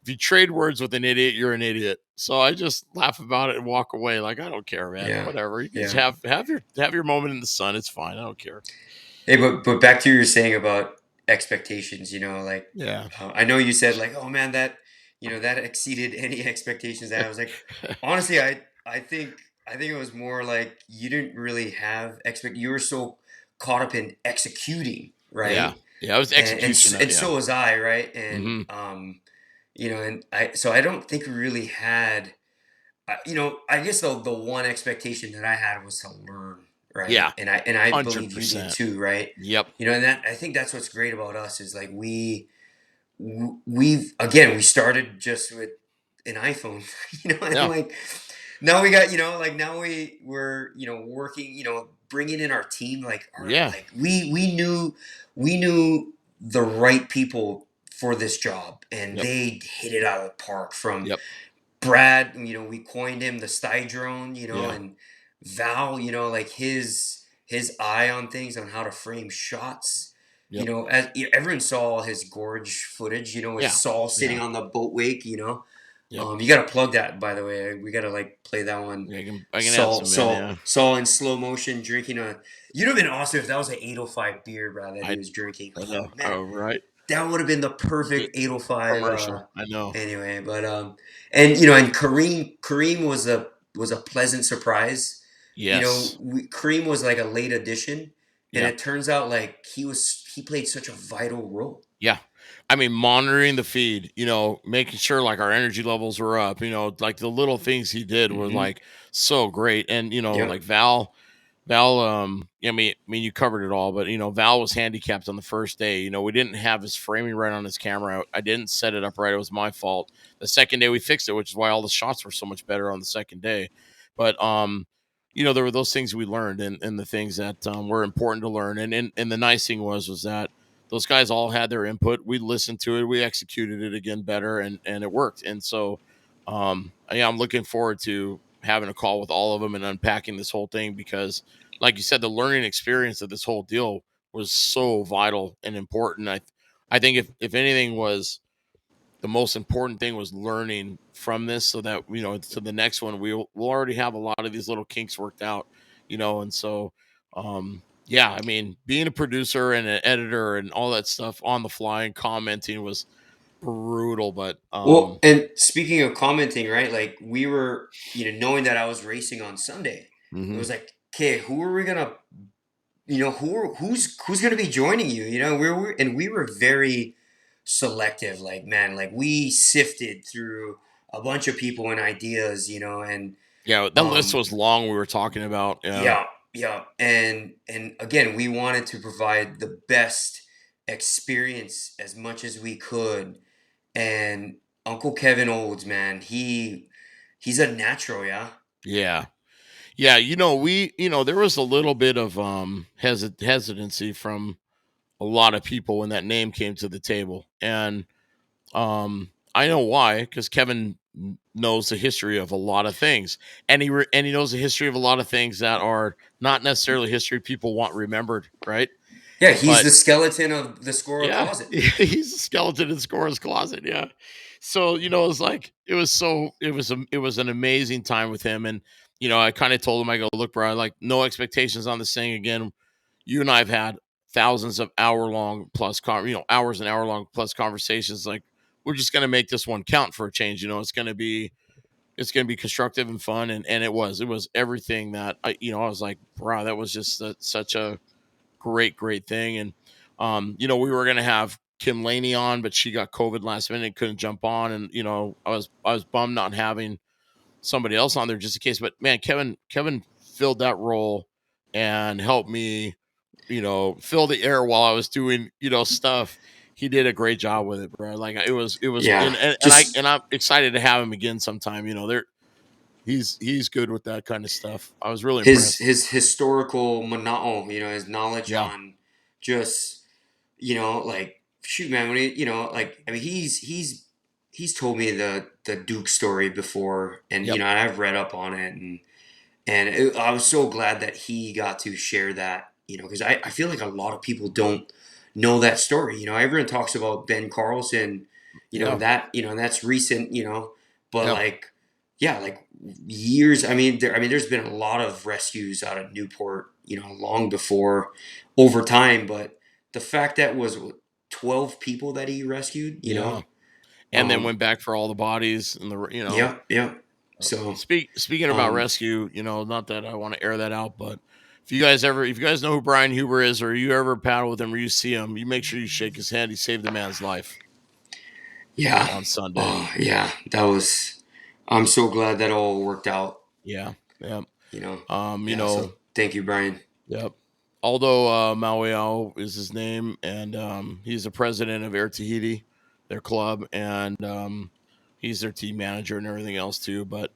if you trade words with an idiot, you're an idiot. So I just laugh about it and walk away. Like, I don't care, man. Yeah, Whatever. You can just yeah. have your moment in the sun. It's fine. I don't care. Hey, but back to what you were saying about expectations. Like Yeah. I know you said like, oh man, that that exceeded any expectations that I was like, honestly, I think it was more like you didn't really have expect. You were so caught up in executing, Yeah. right? Yeah. It was execution. And Yeah. so was I, right? And Hmm. and I don't think we really had. I guess the one expectation that I had was to learn, right? Yeah. And I believe you did 100%. too, right? Yep. And that I think that's what's great about us is like we've again we started just with an iPhone, and Yeah. like now we got, now we're, working, bringing in our team, Yeah. we knew the right people for this job, and Yep. they hit it out of the park. From Yep. Brad, we coined him the Styron, Yeah. and Val, like his eye on things, on how to frame shots. Yep. As everyone saw his gorge footage, with Yeah. Saul sitting Yeah. on the boat wake. Yep. You got to plug that, by the way. We got to play that one. Yeah, I can add Saul, some in. Saul, Yeah. Saul in slow motion drinking a. You'd have been awesome if that was an 805 beer, bro, that he was drinking. I know. Oh, man, Oh, right. that would have been the perfect 805. Commercial. I know. Anyway, but and Kareem was a pleasant surprise. Yes. Kareem was like a late addition, and Yeah. it turns out he played such a vital role. Yeah. I mean, monitoring the feed, making sure like our energy levels were up, like the little things he did were Mhm. like so great. And, Yep. like Val, I mean, you covered it all, but Val was handicapped on the first day. We didn't have his framing right on his camera. I didn't set it up right. It was my fault. The second day we fixed it, which is why all the shots were so much better on the second day. But there were those things we learned, and the things that were important to learn. And the nice thing was that those guys all had their input. We listened to it, we executed it again better, and it worked. And so, yeah, I'm looking forward to having a call with all of them and unpacking this whole thing, because like you said, the learning experience of this whole deal was so vital and important. I think if anything was the most important thing, was learning from this, so that to the next one we'll already have a lot of these little kinks worked out, and so yeah, I mean, being a producer and an editor and all that stuff on the fly and commenting was brutal, but Well, and speaking of commenting, right? Like we were, knowing that I was racing on Sunday, it mhm. was like, okay, who are we gonna, who's gonna be joining you? We were very selective. Like, man, like we sifted through a bunch of people and ideas, and Yeah, that list um, was long, we were talking about. Yeah. yeah, yeah, and again, we wanted to provide the best experience as much as we could. And Uncle Kevin Olds, man, he's a natural, yeah. Yeah. Yeah, there was a little bit of hesitancy from a lot of people when that name came to the table. And I know why, because Kevin knows the history of a lot of things, and he knows the history of a lot of things that are not necessarily history people want remembered, right? Yeah, he's But the skeleton of the Squirrel yeah, Closet. he's a skeleton in Score's closet. Yeah. So, it's like, it was an amazing time with him. And, I kind of told him, I go, look, bro, like, no expectations on this thing. Again, you and I have had thousands of hours and hour long plus conversations. Like, we're just going to make this one count for a change. It's going to be constructive and fun. And it was everything that I was like, wow, that was just such a great thing. And we were gonna have Kim Laney on, but she got COVID last minute and couldn't jump on. And I was bummed not having somebody else on there just in case. But man, Kevin filled that role and helped me, fill the air while I was doing stuff. He did a great job with it, bro. Like, it was Yeah, and I'm excited to have him again sometime. There he's good with that kind of stuff. I was really impressed. his historical mana'o, his knowledge Yeah. on just, like, shoot, man, when like, I mean, he's told me the Duke story before, and Yep. I've read up on it, and I was so glad that he got to share that, because I feel like a lot of people don't know that story. Everyone talks about Ben Carlson, Yeah. and that's recent, but Yep. like, yeah, like years. There's been a lot of rescues out of Newport, long before, over time, but the fact that was 12 people that he rescued, Yeah. And then um, went back for all the bodies and yeah, yeah. So speaking about um, rescue, not that I want to air that out, but if you guys know who Brian Huber is, or you ever paddle with him or you see him, you make sure you shake his hand. He saved the man's life yeah. on Sunday. Oh, yeah. That was. I'm so glad that all worked out. Yeah. Yeah. You know. You Yeah. know, So thank you, Brian. yep. Although Maui is his name, and he's the president of Air Tahiti, their club, and he's their team manager and everything else too. But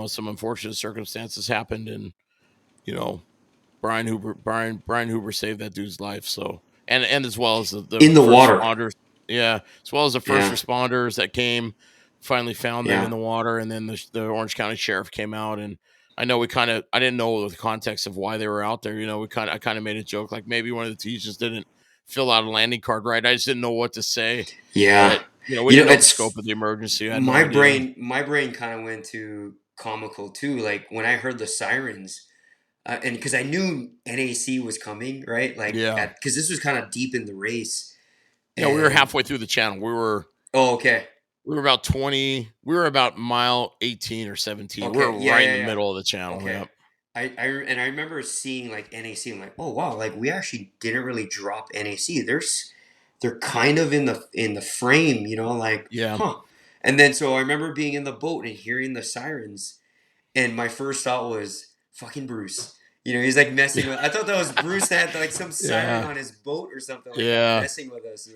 some unfortunate circumstances happened, and Brian Hoover saved that dude's life. So and as well as the In the first water. responders, as well as the first responders that came, finally found them in the water, and then the Orange County Sheriff came out. And I know I didn't know the context of why they were out there. I kind of made a joke like maybe one of the Tahitians didn't fill out a landing card right. I just didn't know what to say. Yeah. But we didn't know the scope of the emergency. I had no idea. My brain kind of went to comical too. Like when I heard the sirens, and because I knew NAC was coming, right? Like, because this was kind of deep in the race. Yeah, we were halfway through the channel. We were. Oh, okay. We were about 20. We were about mile 18 or 17. Okay. We were right in the middle of the channel. Okay. Yep. I remember seeing like NAC. I'm like, oh wow, like we actually didn't really drop NAC. They're kind of in the frame, like huh. And then so I remember being in the boat and hearing the sirens, and my first thought was fucking Bruce. He's like messing with. I thought that was Bruce that had like some siren on his boat or something like that, messing with us,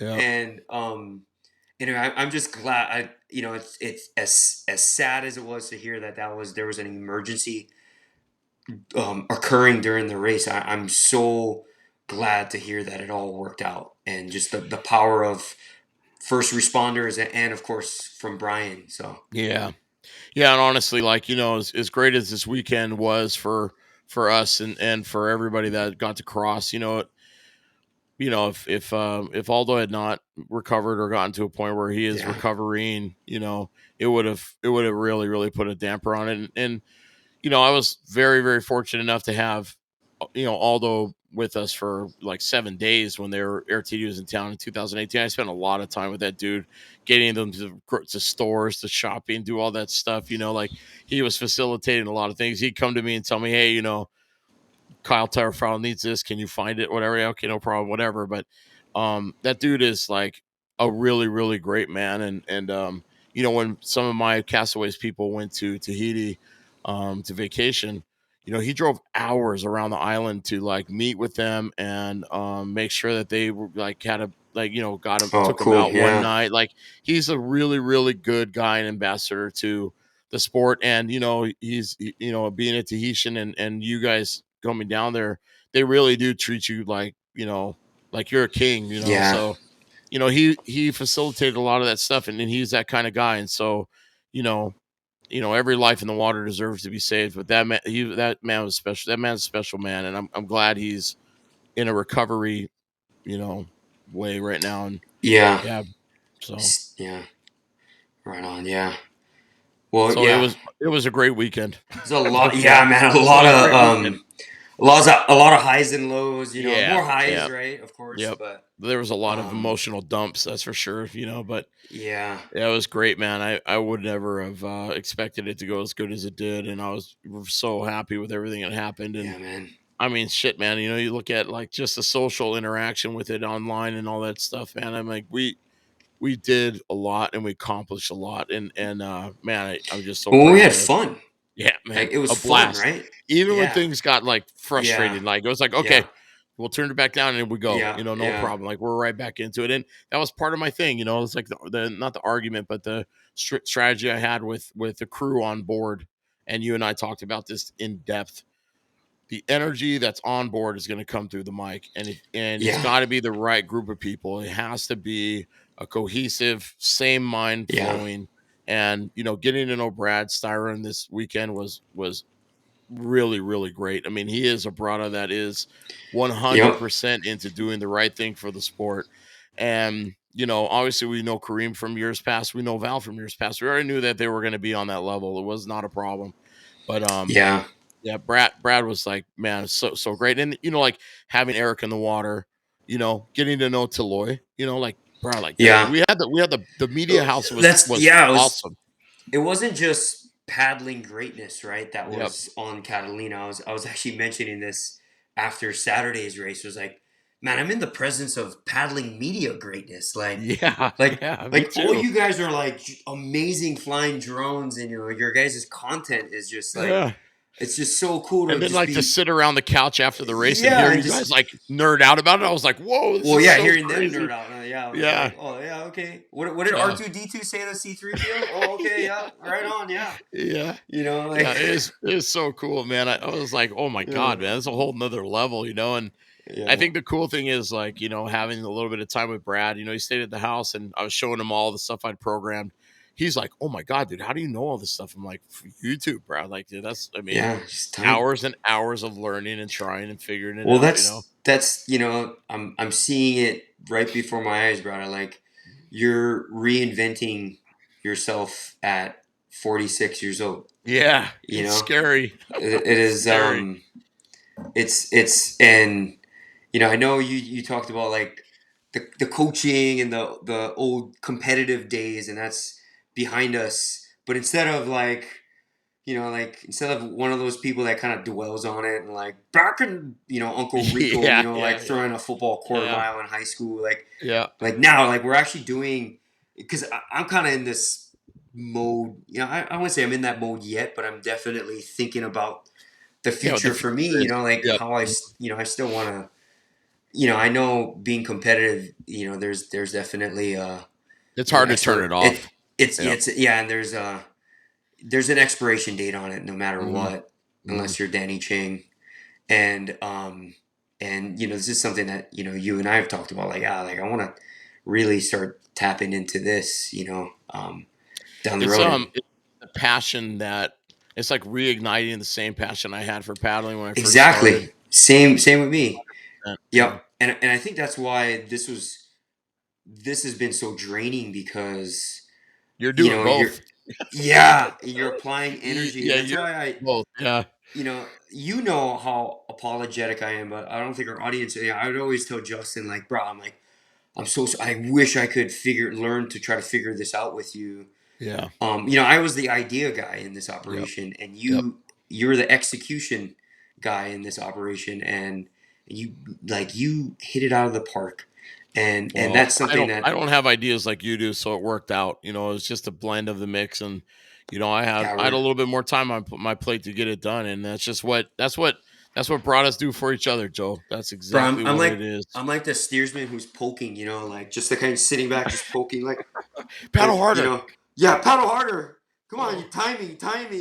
Yeah. And I'm just glad. It's as sad as it was to hear that there was an emergency occurring during the race. I'm so glad to hear that it all worked out, and just the power of first responders and of course from Brian. So yeah, and honestly, like as great as this weekend was for us and for everybody that got to cross, if Aldo had not recovered or gotten to a point where he is recovering, it would have really, really put a damper on it. And I was very, very fortunate enough to have, Aldo with us for like 7 days when RTD was in town in 2018. I spent a lot of time with that dude, getting them to stores, to shopping, do all that stuff. Like he was facilitating a lot of things. He'd come to me and tell me, hey, Kyle Terrafile needs this. Can you find it? Whatever. Okay, no problem. Whatever. But that dude is like a really, really great man. And when some of my Castaways people went to Tahiti to vacation, he drove hours around the island to like meet with them and make sure that they were like took him out one night. Like he's a really, really good guy and ambassador to the sport. And he's being a Tahitian and you guys coming down there, they really do treat you like like you're a king. So he facilitated a lot of that stuff, and he's that kind of guy. And so every life in the water deserves to be saved, but that man was special. That man's a special man, and I'm glad he's in a recovery way right now. And so right on. Well, so it was a great weekend. It's a lot. Man, a lot of highs and lows, more highs, right? Of course. Yep. But there was a lot of emotional dumps, that's for sure, but it was great, man. I would never have expected it to go as good as it did. And I was so happy with everything that happened. And man. I mean, shit, man, you look at like just the social interaction with it online and all that stuff, man. I'm like, we did a lot and we accomplished a lot. And man, I'm just so we had fun. Yeah, man. Like, it was a blast, fun, right? Even when things got like frustrating, like it was like, okay, we'll turn it back down and we go, no problem. Like we're right back into it. And that was part of my thing, it's like the not the argument, but the strategy I had with the crew on board. And you and I talked about this in depth. The energy that's on board is going to come through the mic, and it's got to be the right group of people. It has to be a cohesive, same mind flowing. And getting to know Brad Styron this weekend was really, really great. I mean, he is a Braddah that is 100% into doing the right thing for the sport. And obviously we know Karim from years past. We know Val from years past. We already knew that they were going to be on that level. It was not a problem. But Brad was like, man, so great. And like having Eric in the water, getting to know Taloy, like. Bro, like we had the media house was awesome. It wasn't just paddling greatness, right? That was on Catalina. I was actually mentioning this after Saturday's race. It was like, man, I'm in the presence of paddling media greatness. Like, all you guys are like amazing flying drones, and your guys' content is just like. It's just so cool to to sit around the couch after the race and hear you guys like nerd out about it. I was like, whoa. Hearing them nerd out. yeah. I was Yeah. like, oh yeah, okay. What did Yeah. R2D2 say to C3PO? Oh, okay, yeah, right on, yeah. Yeah. You know, like, Yeah. It is so cool, man. I was like, oh my yeah, God, man, it's a whole nother level, and I yeah, think the cool thing is like, having a little bit of time with Brad, he stayed at the house and I was showing him all the stuff I'd programmed. He's like, oh my God, dude, how do you know all this stuff? I'm like, YouTube, Brad. Like, dude, yeah. Just time. hours and hours of learning and trying and figuring it Well, out. that's I'm seeing it right before my eyes, brother. Like, you're reinventing yourself at 46 years old. Yeah, You it's know, scary. it It's is scary. it's and I know you talked about like the coaching and the old competitive days, and that's behind us. But instead of like, instead of one of those people that kind of dwells on it and like back in, Uncle Rico, Yeah, like yeah, throwing a football quarter yeah, mile in high school, yeah. like now, like we're actually doing, because I'm kind of in this mode. I wouldn't say I'm in that mode yet, but I'm definitely thinking about the Yeah, the future for me. future is. Like Yep. how I still want to. I know being competitive. There's definitely It's hard to turn expert. it off. Yep. It's yeah, and there's an expiration date on it, no matter Hmm. what, Hmm. unless you're Danny Ching, and this is something that you and I have talked about. Like, like I want to really start tapping into this, down the It's road. And it's a passion that it's like reigniting the same passion I had for paddling when I first started. exactly, same with me. Yeah. Yep, and I think that's why this has been so draining, because You're doing you're both. you're applying energy, and Yeah, that's you're why both. Yeah. you know how apologetic I am, but I don't think our audience. I would always tell Justin, like, bro, I wish I could learn to try to figure this out with you. Yeah. I was the idea guy in this Yep. operation, and Yep. you're the execution guy in this operation, and you hit it out of the park, and Well, that's I something don't I that, don't have ideas like you do, so it worked out. It was just a blend of the mix, and I had a little bit more time on my plate to get it done, and that's what brought us do for each other, Joe. That's bro. exactly what it is. I'm like the steersman who's poking, like just the kind of sitting back, just poking, Paddle harder. Yeah, paddle harder. Come on, you Oh, timing,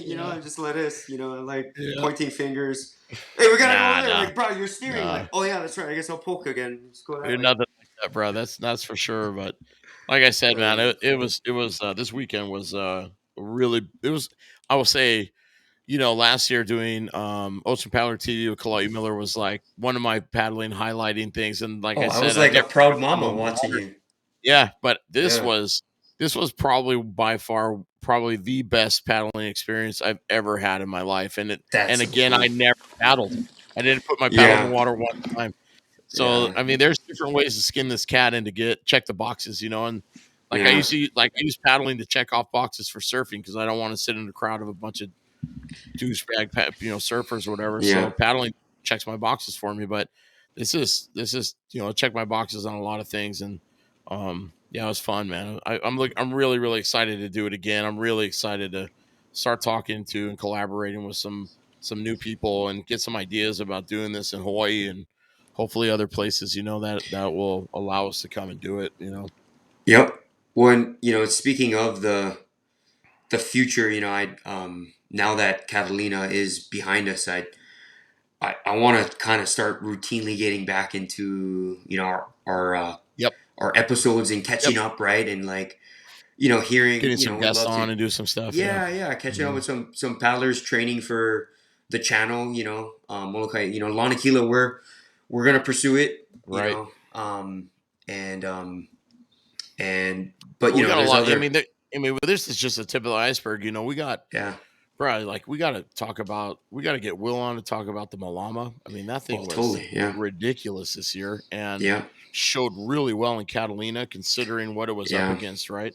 yeah, and just let us, and like yeah. pointing fingers. Hey, we gotta go over Nah, there. nah, Like, bro, you're steering. nah. Like, oh yeah, that's right. I guess I'll poke again. Just go that You're way. nothing like that, bro. That's for sure. But like I said, man, Uh, it was this weekend was really it was I will say last year doing Ocean Paddler TV with Kalai Miller was like one of my paddling highlighting things. And like oh, I I said, was I've like a never proud been mama on the watching water. you. Yeah, but this Yeah, was probably by far probably the best paddling experience I've ever had in my life. And that's so again, cool. I never paddled. I didn't put my paddle in the Yeah, water one time. So yeah, I mean, there's different ways to skin this cat and to check the boxes, and like yeah, I use paddling to check off boxes for surfing because I don't want to sit in a crowd of a bunch of douchebag, surfers or whatever. So yeah. paddling checks my boxes for me. But this is check my boxes on a lot of things, and yeah, it was fun, man. I'm really really excited to do it again. I'm really excited to start talking to and collaborating with some new people and get some ideas about doing this in Hawaii and hopefully other places. That will allow us to come and do it. Yep. When speaking of the future, I now that Catalina is behind us, I want to kind of start routinely getting back into Yep. our episodes and Yep. catching up, right? And like hearing, Getting some we'd guests love to, on and do some stuff. Yeah. yeah, catching up Mhm. with some paddlers training for the channel, Molokai, Lanakila, we're gonna pursue it, Right. and but We got a there's lot. other, This is just the tip of the iceberg. We got, yeah, bro. Like we got to get Will on to talk about the Malama. I mean, that oh thing was totally, yeah, ridiculous this year and yeah, showed really well in Catalina, considering what it was up yeah, against, right?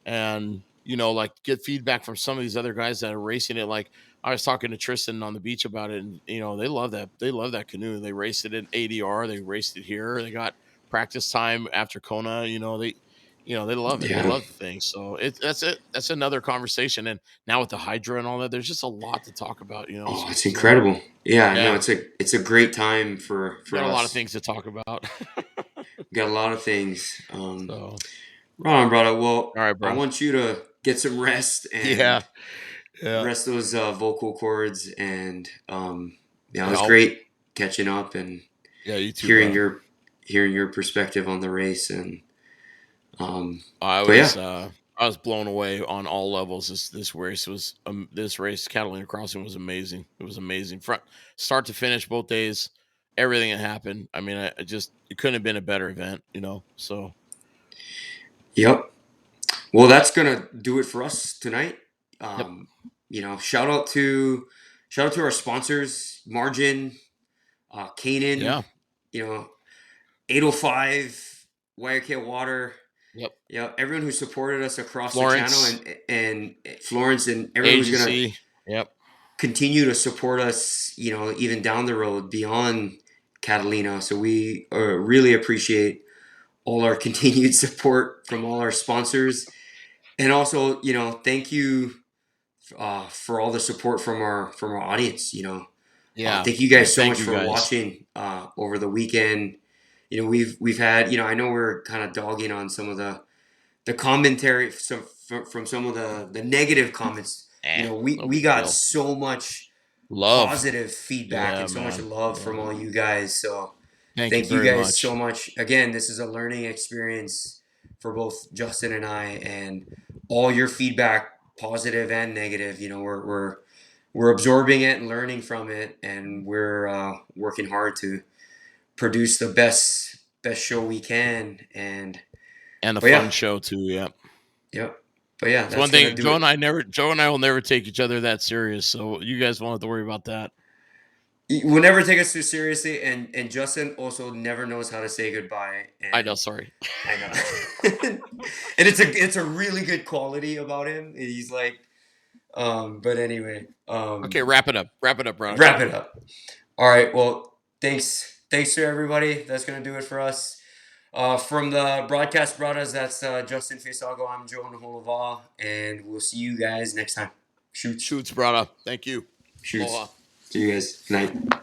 And like get feedback from some of these other guys that are racing it. Like I was talking to Tristan on the beach about it, and they love that. They love that canoe. They raced it in ADR. They raced it here. They got practice time after Kona. They love it. They yeah. love the thing. So that's it. That's another conversation. And now with the Hydra and all that, there's just a lot to talk about. Oh, it's incredible. Yeah, no, Yeah, it's a great time for we got a lot of us. things to talk about. got a lot of things. So, Right on, brother. Well, all right, I bro. want you to get some rest Yeah. and rest those vocal cords. And yeah, it was I'll- great catching up and you too, hearing bro. your perspective on the race. And I but yeah, was blown away on all levels. This race was this race, Catalina Crossing, was amazing. It was amazing, front start to finish, both days, everything that happened. I mean, I just it couldn't have been a better event, So yep. Well, that's gonna do it for us tonight. Yep. Shout out to our sponsors, Margin, Kanan, Yeah. 805, YK Water. Yep. Yeah, everyone who supported us across Florence. the channel and Florence and everyone who's gonna Agency. Yep. continue to support us, even down the road beyond Catalina. So we really appreciate all our continued support from all our sponsors. And also, thank you for all the support from our audience. Yeah. Thank you guys so Thank much you for guys. watching over the weekend. We've had, I know we're kind of dogging on some of the commentary from some of the negative comments. No We big got deal. so much Love. positive feedback Yeah, and so much man. love Yeah. from all you guys. So Thank you you very guys much. so much. Again, this is a learning experience for both Justin and I, and all your feedback, positive and negative. We're absorbing it and learning from it, and we're working hard to produce the best show we can. And And a but fun yeah, show too, yeah. yep. But yeah, It's that's one gonna thing do it. Joe and I will never take each other that serious, so you guys won't have to worry about that. Will never take us too seriously, and Justin also never knows how to say goodbye. And I know, sorry. I know, and it's a really good quality about him. He's like, but anyway, Okay, wrap it up. Wrap it up, bro. wrap it up. All right. Well, thanks to everybody. That's gonna do it for us. From the Broadcast Braddahs, that's Justin Fiesago. I'm Joe Nholova, and we'll see you guys next time. Shoots. Shoots, brother. Thank you. Shoots. Aloha. See you guys. Good night.